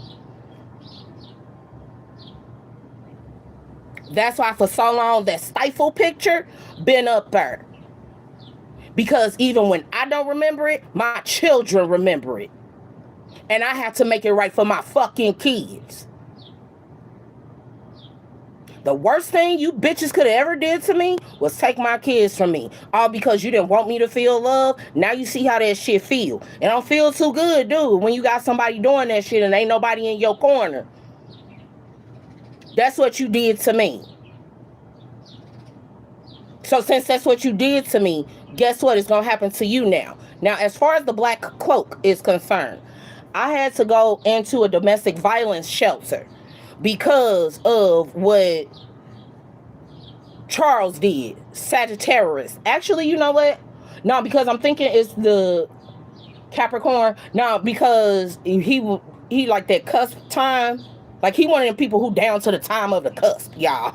That's why for so long that stifle picture been up there. Because even when I don't remember it, my children remember it. And I have to make it right for my fucking kids. The worst thing you bitches could have ever did to me was take my kids from me. All because you didn't want me to feel love. Now you see how that shit feel. It don't feel too good, dude, when you got somebody doing that shit and ain't nobody in your corner. That's what you did to me. So since that's what you did to me, guess what? It's going to happen to you now. Now, as far as the Black Cloak is concerned, I had to go into a domestic violence shelter because of what Charles did, Sagittarius. Actually, you know what? No, because I'm thinking it's the Capricorn. No, because he like that cusp time. Like he one of them people who down to the time of the cusp, y'all.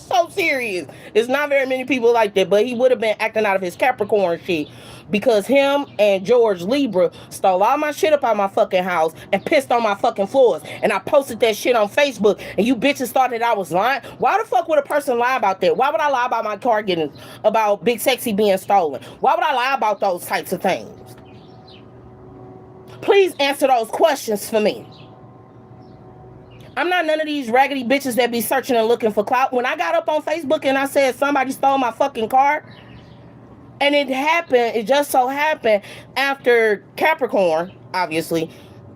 So serious. It's not very many people like that, but he would have been acting out of his Capricorn shit because him and George Libra stole all my shit up out my fucking house and pissed on my fucking floors. And I posted that shit on Facebook, and you bitches thought that I was lying. Why the fuck would a person lie about that? Why would I lie about my car getting, about Big Sexy being stolen? Why would I lie about those types of things? Please answer those questions for me. I'm not none of these raggedy bitches that be searching and looking for clout. When I got up on Facebook and I said somebody stole my fucking car, and it just so happened after Capricorn, obviously,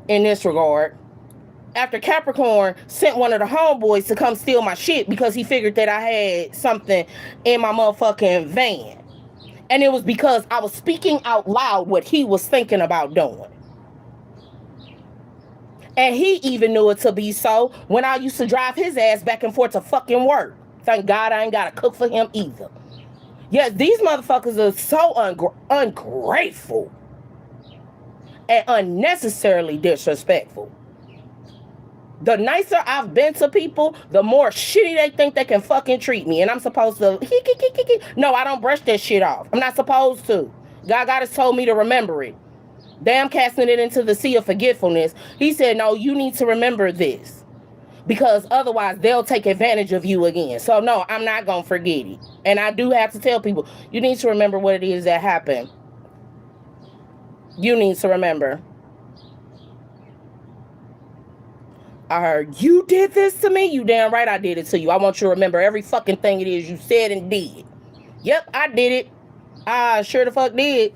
in this regard, after Capricorn sent one of the homeboys to come steal my shit because he figured that I had something in my motherfucking van. And it was because I was speaking out loud what he was thinking about doing. And he even knew it to be so when I used to drive his ass back and forth to fucking work. Thank God I ain't got to cook for him either. Yes, these motherfuckers are so ungrateful and unnecessarily disrespectful. The nicer I've been to people, the more shitty they think they can fucking treat me. And I'm supposed to, no, I don't brush that shit off. I'm not supposed to. God has told me to remember it. Damn, casting it into the sea of forgetfulness. He said, no, you need to remember this, because otherwise they'll take advantage of you again. So no, I'm not going to forget it. And I do have to tell people, you need to remember what it is that happened. You need to remember. I heard, you did this to me? You damn right I did it to you. I want you to remember every fucking thing it is you said and did. Yep, I did it. I sure the fuck did.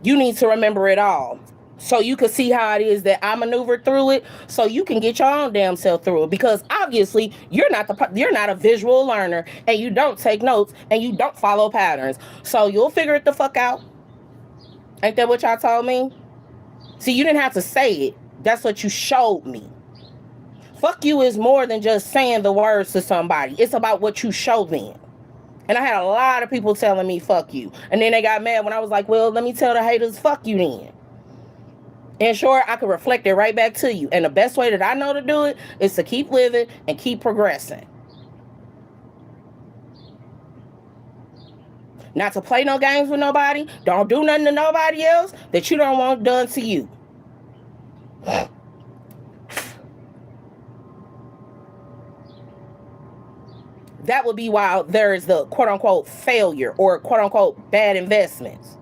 You need to remember it all, so you can see how it is that I maneuvered through it, so you can get your own damn self through it. Because obviously you're not a visual learner, and you don't take notes, and you don't follow patterns. So you'll figure it the fuck out. Ain't that what y'all told me? See, you didn't have to say it. That's what you showed me. Fuck you is more than just saying the words to somebody. It's about what you show them. And I had a lot of people telling me, fuck you. And then they got mad when I was like, well, let me tell the haters, fuck you then. And sure, I could reflect it right back to you. And the best way that I know to do it is to keep living and keep progressing. Not to play no games with nobody. Don't do nothing to nobody else that you don't want done to you. That would be why there is the quote-unquote failure or quote-unquote bad investments.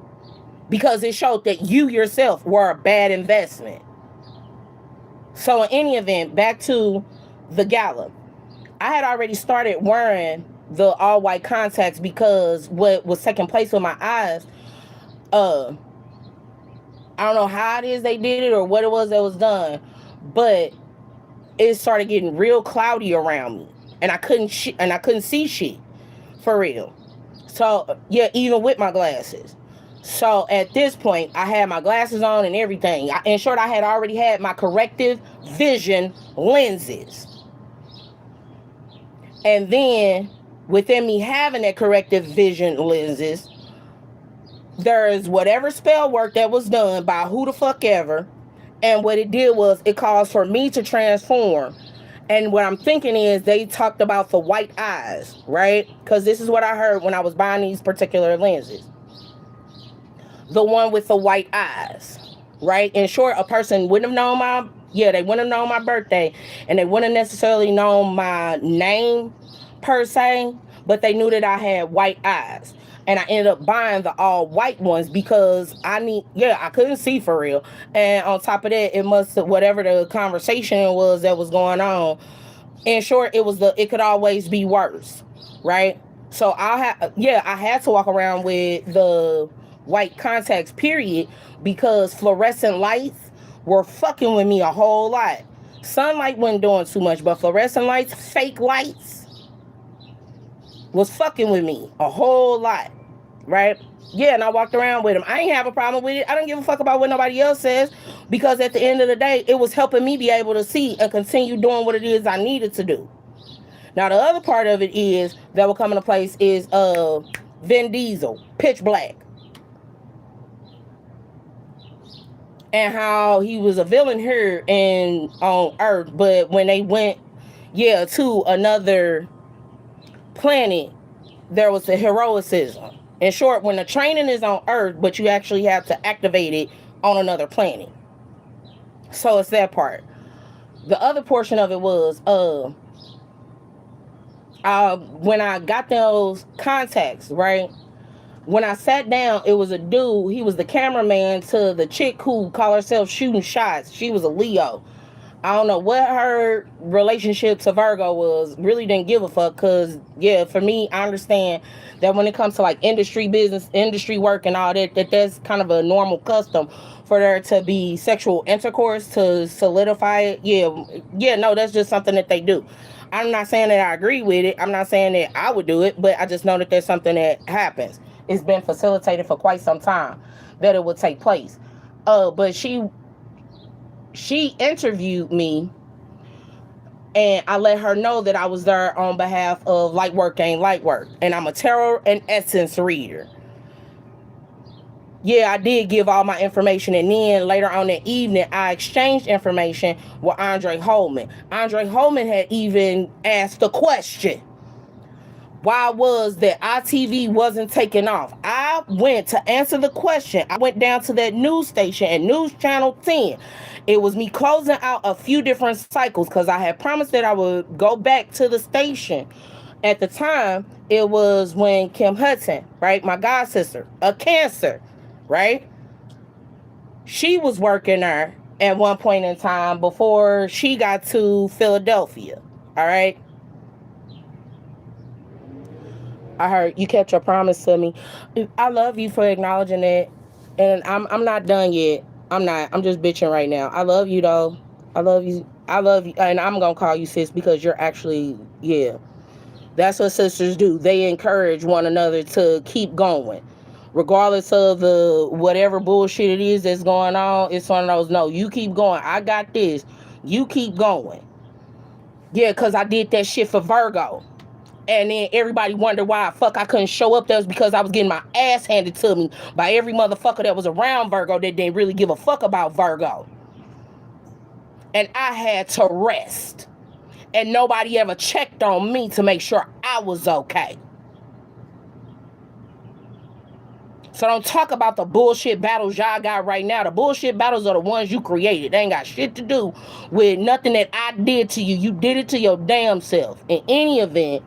Because it showed that you yourself were a bad investment. So in any event, back to the gala. I had already started wearing the all-white contacts because what was taking place with my eyes, I don't know how it is they did it or what it was that was done, but it started getting real cloudy around me. And I couldn't see shit for real. So yeah, even with my glasses. So at this point, I had my glasses on and everything. In short, I had already had my corrective vision lenses. And then within me having that corrective vision lenses, there is whatever spell work that was done by who the fuck ever. And what it did was it caused for me to transform. And what I'm thinking is they talked about the white eyes, right? Because this is what I heard when I was buying these particular lenses. The one with the white eyes, right? In short, a person wouldn't have known they wouldn't have known my birthday, and they wouldn't have necessarily known my name per se, but they knew that I had white eyes. And I ended up buying the all white ones because I couldn't see for real. And on top of that, it must have, whatever the conversation was that was going on. In short, it could always be worse, right? So I had to walk around with the white contacts, period, because fluorescent lights were fucking with me a whole lot. Sunlight wasn't doing too much, but fluorescent lights, fake lights, was fucking with me a whole lot. Right? Yeah, and I walked around with them. I ain't have a problem with it. I don't give a fuck about what nobody else says, because at the end of the day, it was helping me be able to see and continue doing what it is I needed to do. Now, the other part of it is that will come into place is Vin Diesel, Pitch Black. And how he was a villain here on Earth, but when they went yeah, to another planet, there was a heroicism. In short, when the training is on Earth, but you actually have to activate it on another planet. So it's that part. The other portion of it was when I got those contacts, right? When I sat down, it was a dude. He was the cameraman to the chick who called herself Shooting Shots. She was a Leo. I don't know what her relationship to Virgo was. Really didn't give a fuck. Cause yeah, for me, I understand that when it comes to like industry business, industry work, and all that, that's kind of a normal custom for there to be sexual intercourse to solidify it. Yeah, yeah, no, that's just something that they do. I'm not saying that I agree with it. I'm not saying that I would do it, but I just know that there's something that happens. It's been facilitated for quite some time that it would take place. But she interviewed me, and I let her know that I was there on behalf of Light Work Ain't Light Work, and I'm a tarot and essence reader. Yeah, I did give all my information, and then later on that evening, I exchanged information with Andre Holman. Andre Holman had even asked a question. Why was that ITV wasn't taking off? I went to answer the question. I went down to that news station and News Channel 10. It was me closing out a few different cycles because I had promised that I would go back to the station. At the time, it was when Kim Hudson, right, my god sister, a Cancer, right? She was working there at one point in time before she got to Philadelphia, all right? I heard you kept your promise to me. I love you for acknowledging that. And I'm not done yet. I'm not. I'm just bitching right now. I love you though. I love you. I love you. And I'm gonna call you sis because you're actually, yeah. That's what sisters do. They encourage one another to keep going. Regardless of the whatever bullshit it is that's going on, it's one of those, no, you keep going. I got this. You keep going. Yeah, because I did that shit for Virgo. And then everybody wondered why fuck I couldn't show up. That was because I was getting my ass handed to me by every motherfucker that was around Virgo that didn't really give a fuck about Virgo. And I had to rest. And nobody ever checked on me to make sure I was okay. So don't talk about the bullshit battles y'all got right now. The bullshit battles are the ones you created. They ain't got shit to do with nothing that I did to you. You did it to your damn self. In any event,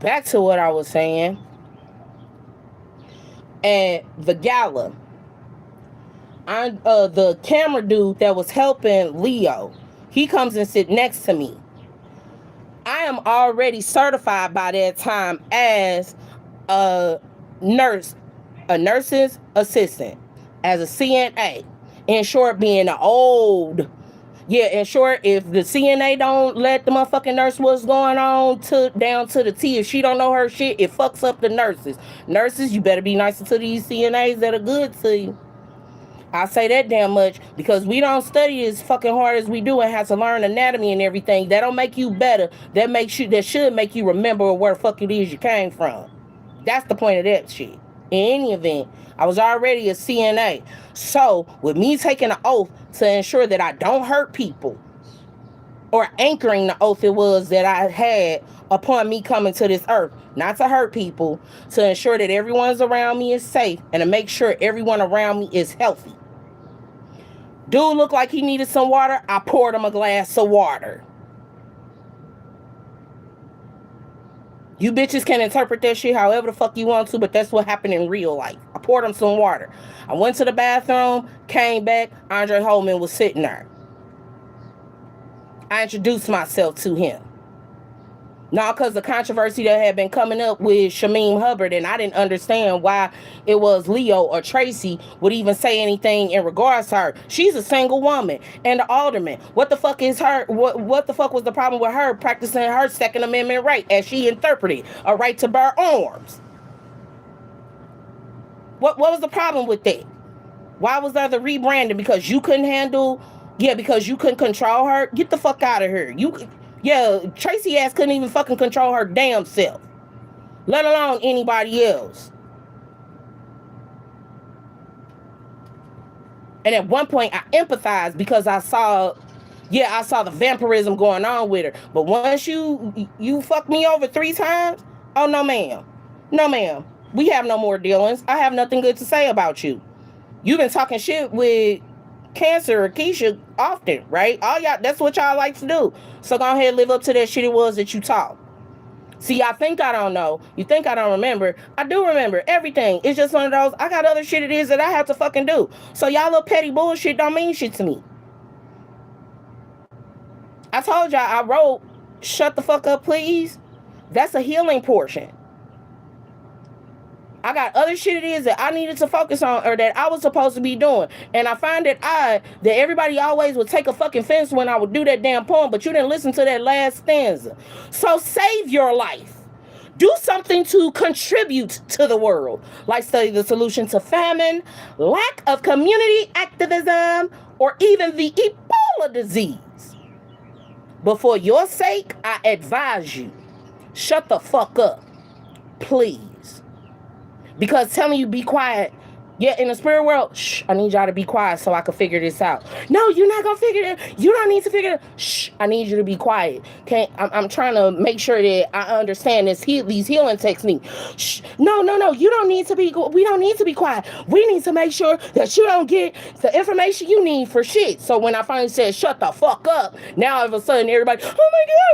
back to what I was saying. And the gala, the camera dude that was helping Leo, he comes and sit next to me. I am already certified by that time as a nurse, a nurse's assistant, as a CNA. In short, being an old, yeah, in short, if the CNA don't let the motherfucking nurse what's going on down to the T, if she don't know her shit, it fucks up the nurses. Nurses, you better be nicer to these CNAs that are good to you. I say that damn much because we don't study as fucking hard as we do and have to learn anatomy and everything. That don't make you better. That should make you remember where the fuck it is you came from. That's the point of that shit. In any event, I was already a CNA. So, with me taking an oath to ensure that I don't hurt people, or anchoring the oath it was that I had upon me coming to this earth, not to hurt people, to ensure that everyone's around me is safe, and to make sure everyone around me is healthy. Dude looked like he needed some water. I poured him a glass of water. You bitches can interpret that shit however the fuck you want to, but that's what happened in real life. I poured him some water. I went to the bathroom, came back, Andre Holman was sitting there. I introduced myself to him. Not because the controversy that had been coming up with Shamim Hubbard, and I didn't understand why it was Leo or Tracy would even say anything in regards to her. She's a single woman and the alderman. What the fuck is her? What the fuck was the problem with her practicing her Second Amendment right as she interpreted a right to bear arms? What was the problem with that? Why was there the rebranding? Because you couldn't handle? Yeah, because you couldn't control her. Get the fuck out of here. Yeah, Tracy ass couldn't even fucking control her damn self, let alone anybody else. And at one point, I empathized because I saw Yeah, I saw the vampirism going on with her. But once you fuck me over 3 times, oh no ma'am. No ma'am. We have no more dealings. I have nothing good to say about you. You've been talking shit with Cancer or Keisha often, right? All y'all, that's what y'all like to do. So go ahead and live up to that shit it was that you taught. See, I think I don't know. You think I don't remember. I do remember everything. It's just one of those, I got other shit it is that I have to fucking do. So y'all little petty bullshit don't mean shit to me. I told y'all I wrote, shut the fuck up, please. That's a healing portion. I got other shit it is that I needed to focus on or that I was supposed to be doing. And I find that everybody always would take a fucking fence when I would do that damn poem, but you didn't listen to that last stanza. So save your life. Do something to contribute to the world, like study the solution to famine, lack of community activism, or even the Ebola disease. But for your sake, I advise you, shut the fuck up, please. Because telling you be quiet, yeah, in the spirit world, shh, I need y'all to be quiet so I can figure this out. No, you're not gonna figure it out. You don't need to figure it out. Shh, I need you to be quiet. I'm trying to make sure that I understand these healing techniques. Shh, no, you don't need to be, we don't need to be quiet. We need to make sure that you don't get the information you need for shit. So when I finally said, shut the fuck up, now all of a sudden everybody, oh my God,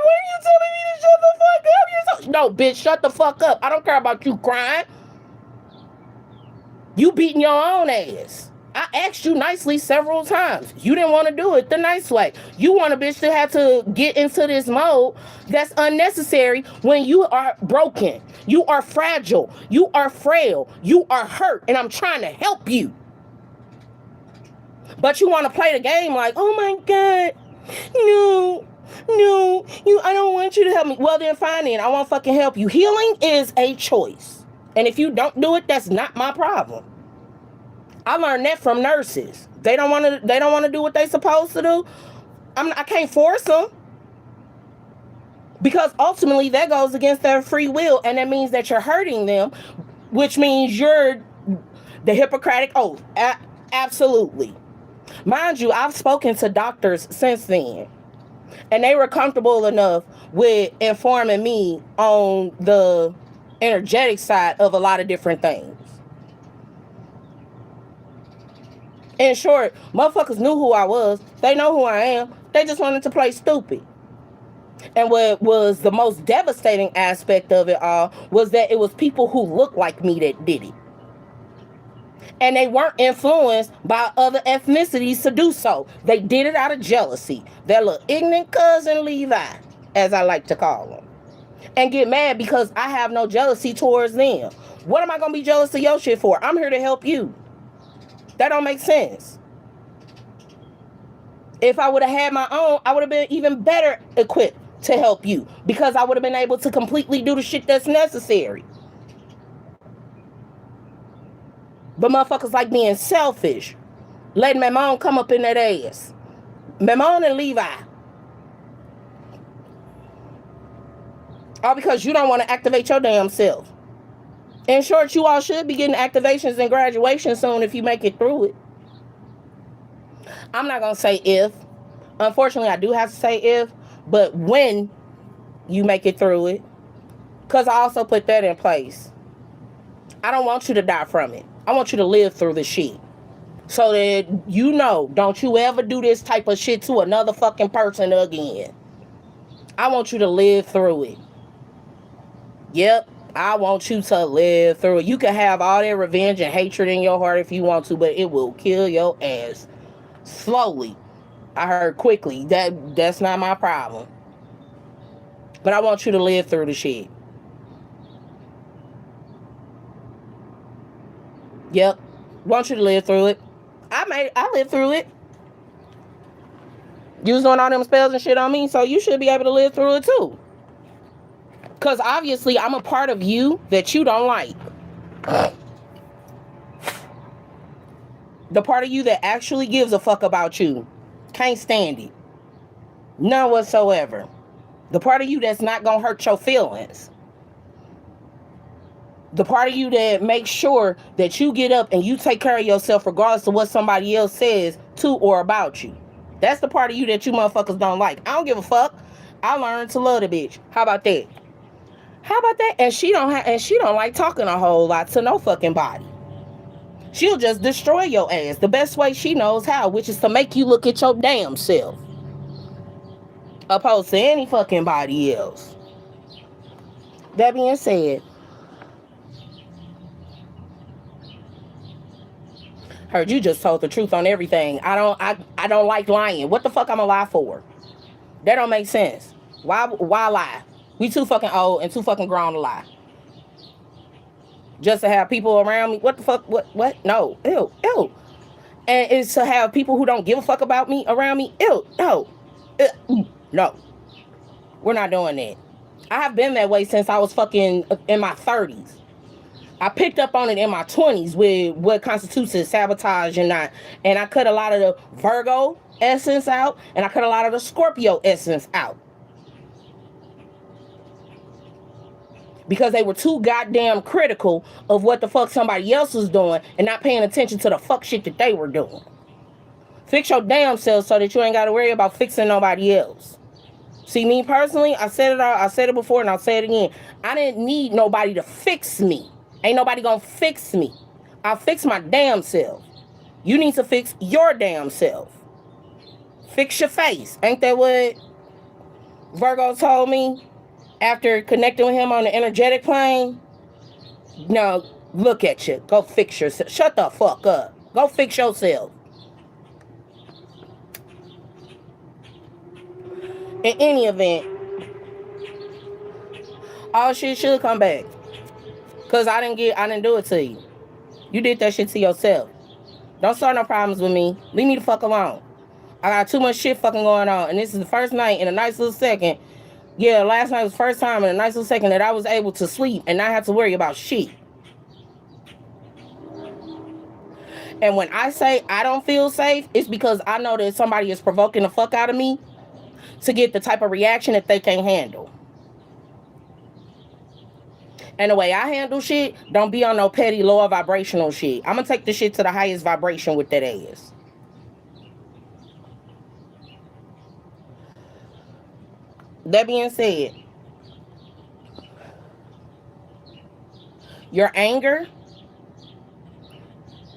why are you telling me to shut the fuck up? No, bitch, shut the fuck up. I don't care about you crying. You beating your own ass. I asked you nicely several times. You didn't want to do it the nice way. You want a bitch to have to get into this mode that's unnecessary when you are broken. You are fragile. You are frail. You are hurt. And I'm trying to help you. But you want to play the game like, oh my God, no, I don't want you to help me. Well then fine then, I won't fucking help you. Healing is a choice. And if you don't do it, that's not my problem. I learned that from nurses. They don't want to do what they supposed to do. I can't force them. Because ultimately that goes against their free will, and that means that you're hurting them, which means you're the Hippocratic oath. Absolutely. Mind you, I've spoken to doctors since then, and they were comfortable enough with informing me on the energetic side of a lot of different things. In short, motherfuckers knew who I was. They know who I am. They just wanted to play stupid. And what was the most devastating aspect of it all was that it was people who looked like me that did it. And they weren't influenced by other ethnicities to do so. They did it out of jealousy. Their little ignorant cousin Levi, as I like to call him. And get mad because I have no jealousy towards them. What am I going to be jealous of your shit for? I'm here to help you. That don't make sense. If I would have had my own, I would have been even better equipped to help you. Because I would have been able to completely do the shit that's necessary. But motherfuckers like being selfish. Letting my mom come up in that ass. Mammon and Levi. All because you don't want to activate your damn self. In short, you all should be getting activations and graduation soon if you make it through it. I'm not going to say if. Unfortunately, I do have to say if. But when you make it through it. Because I also put that in place. I don't want you to die from it. I want you to live through the shit. So that you know, don't you ever do this type of shit to another fucking person again. I want you to live through it. Yep, I want you to live through it. You can have all that revenge and hatred in your heart if you want to, but it will kill your ass. Slowly. I heard quickly. That's not my problem. But I want you to live through the shit. Yep. Want you to live through it. I lived through it. You was doing all them spells and shit on me, so you should be able to live through it too. Because obviously I'm a part of you that you don't like. The part of you that actually gives a fuck about you. Can't stand it. None whatsoever. The part of you that's not going to hurt your feelings. The part of you that makes sure that you get up and you take care of yourself regardless of what somebody else says to or about you. That's the part of you that you motherfuckers don't like. I don't give a fuck. I learned to love the bitch. How about that? How about that? And she don't like talking a whole lot to no fucking body. She'll just destroy your ass the best way she knows how, which is to make you look at your damn self. Opposed to any fucking body else. That being said, heard you just told the truth on everything. I don't like lying. What the fuck I'm gonna lie for? That don't make sense. Why lie? We too fucking old and too fucking grown to lie. Just to have people around me. What the fuck? What? No. Ew. And it's to have people who don't give a fuck about me around me. Ew. No. No. We're not doing that. I have been that way since I was fucking in my 30s. I picked up on it in my 20s with what constitutes as sabotage and not. And I cut a lot of the Virgo essence out, and I cut a lot of the Scorpio essence out. Because they were too goddamn critical of what the fuck somebody else was doing and not paying attention to the fuck shit that they were doing. Fix your damn self so that you ain't got to worry about fixing nobody else. See, me personally, I said it before and I'll say it again. I didn't need nobody to fix me. Ain't nobody gonna fix me. I'll fix my damn self. You need to fix your damn self. Fix your face. Ain't that what Virgo told me? After connecting with him on the energetic plane, now look at you. Go fix yourself. Shut the fuck up. Go fix yourself. In any event, all shit should come back. Cause I didn't do it to you. You did that shit to yourself. Don't start no problems with me. Leave me the fuck alone. I got too much shit fucking going on. And this is the first night in a nice little second. Yeah, last night was the first time in a nice little second that I was able to sleep and not have to worry about shit. And when I say I don't feel safe, it's because I know that somebody is provoking the fuck out of me to get the type of reaction that they can't handle. And the way I handle shit, don't be on no petty, lower vibrational shit. I'm gonna take the shit to the highest vibration with that ass. That being said, your anger,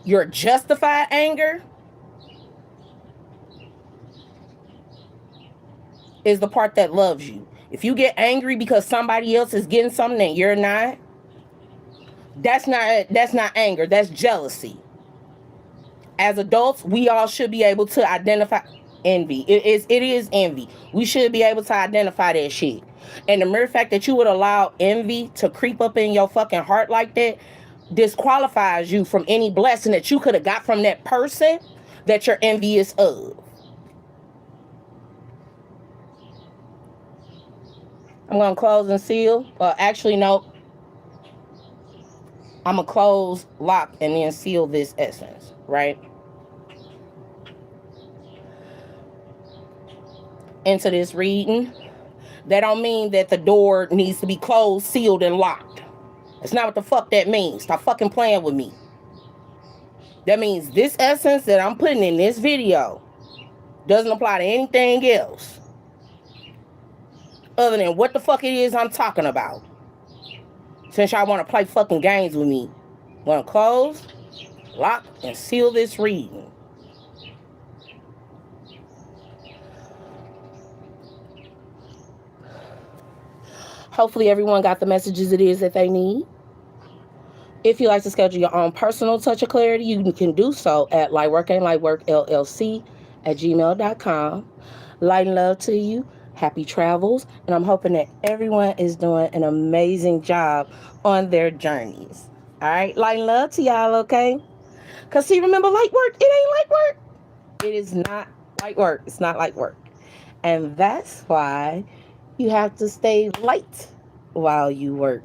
your justified anger, is the part that loves you. If you get angry because somebody else is getting something that you're not, that's not anger, that's jealousy. As adults, we all should be able to identify envy. It is envy. We should be able to identify that shit. And the mere fact that you would allow envy to creep up in your fucking heart like that disqualifies you from any blessing that you could have got from that person that you're envious of. I'm going to close and seal. Actually, no. I'm going to close, lock, and then seal this essence, right? Into this reading. That don't mean that the door needs to be closed, sealed, and locked. That's not what the fuck that means. Stop fucking playing with me. That means this essence that I'm putting in this video doesn't apply to anything else other than what the fuck it is I'm talking about. Since y'all want to play fucking games with me, I'm going to close, lock, and seal this reading. Hopefully everyone got the messages it is that they need. If you'd like to schedule your own personal touch of clarity, you can do so at lightwork@gmail.com. Light and love to you. Happy travels. And I'm hoping that everyone is doing an amazing job on their journeys. All right. Light and love to y'all, okay? Because see, remember, light work, it ain't light work. It is not light work. It's not light work. And that's why you have to stay light while you work.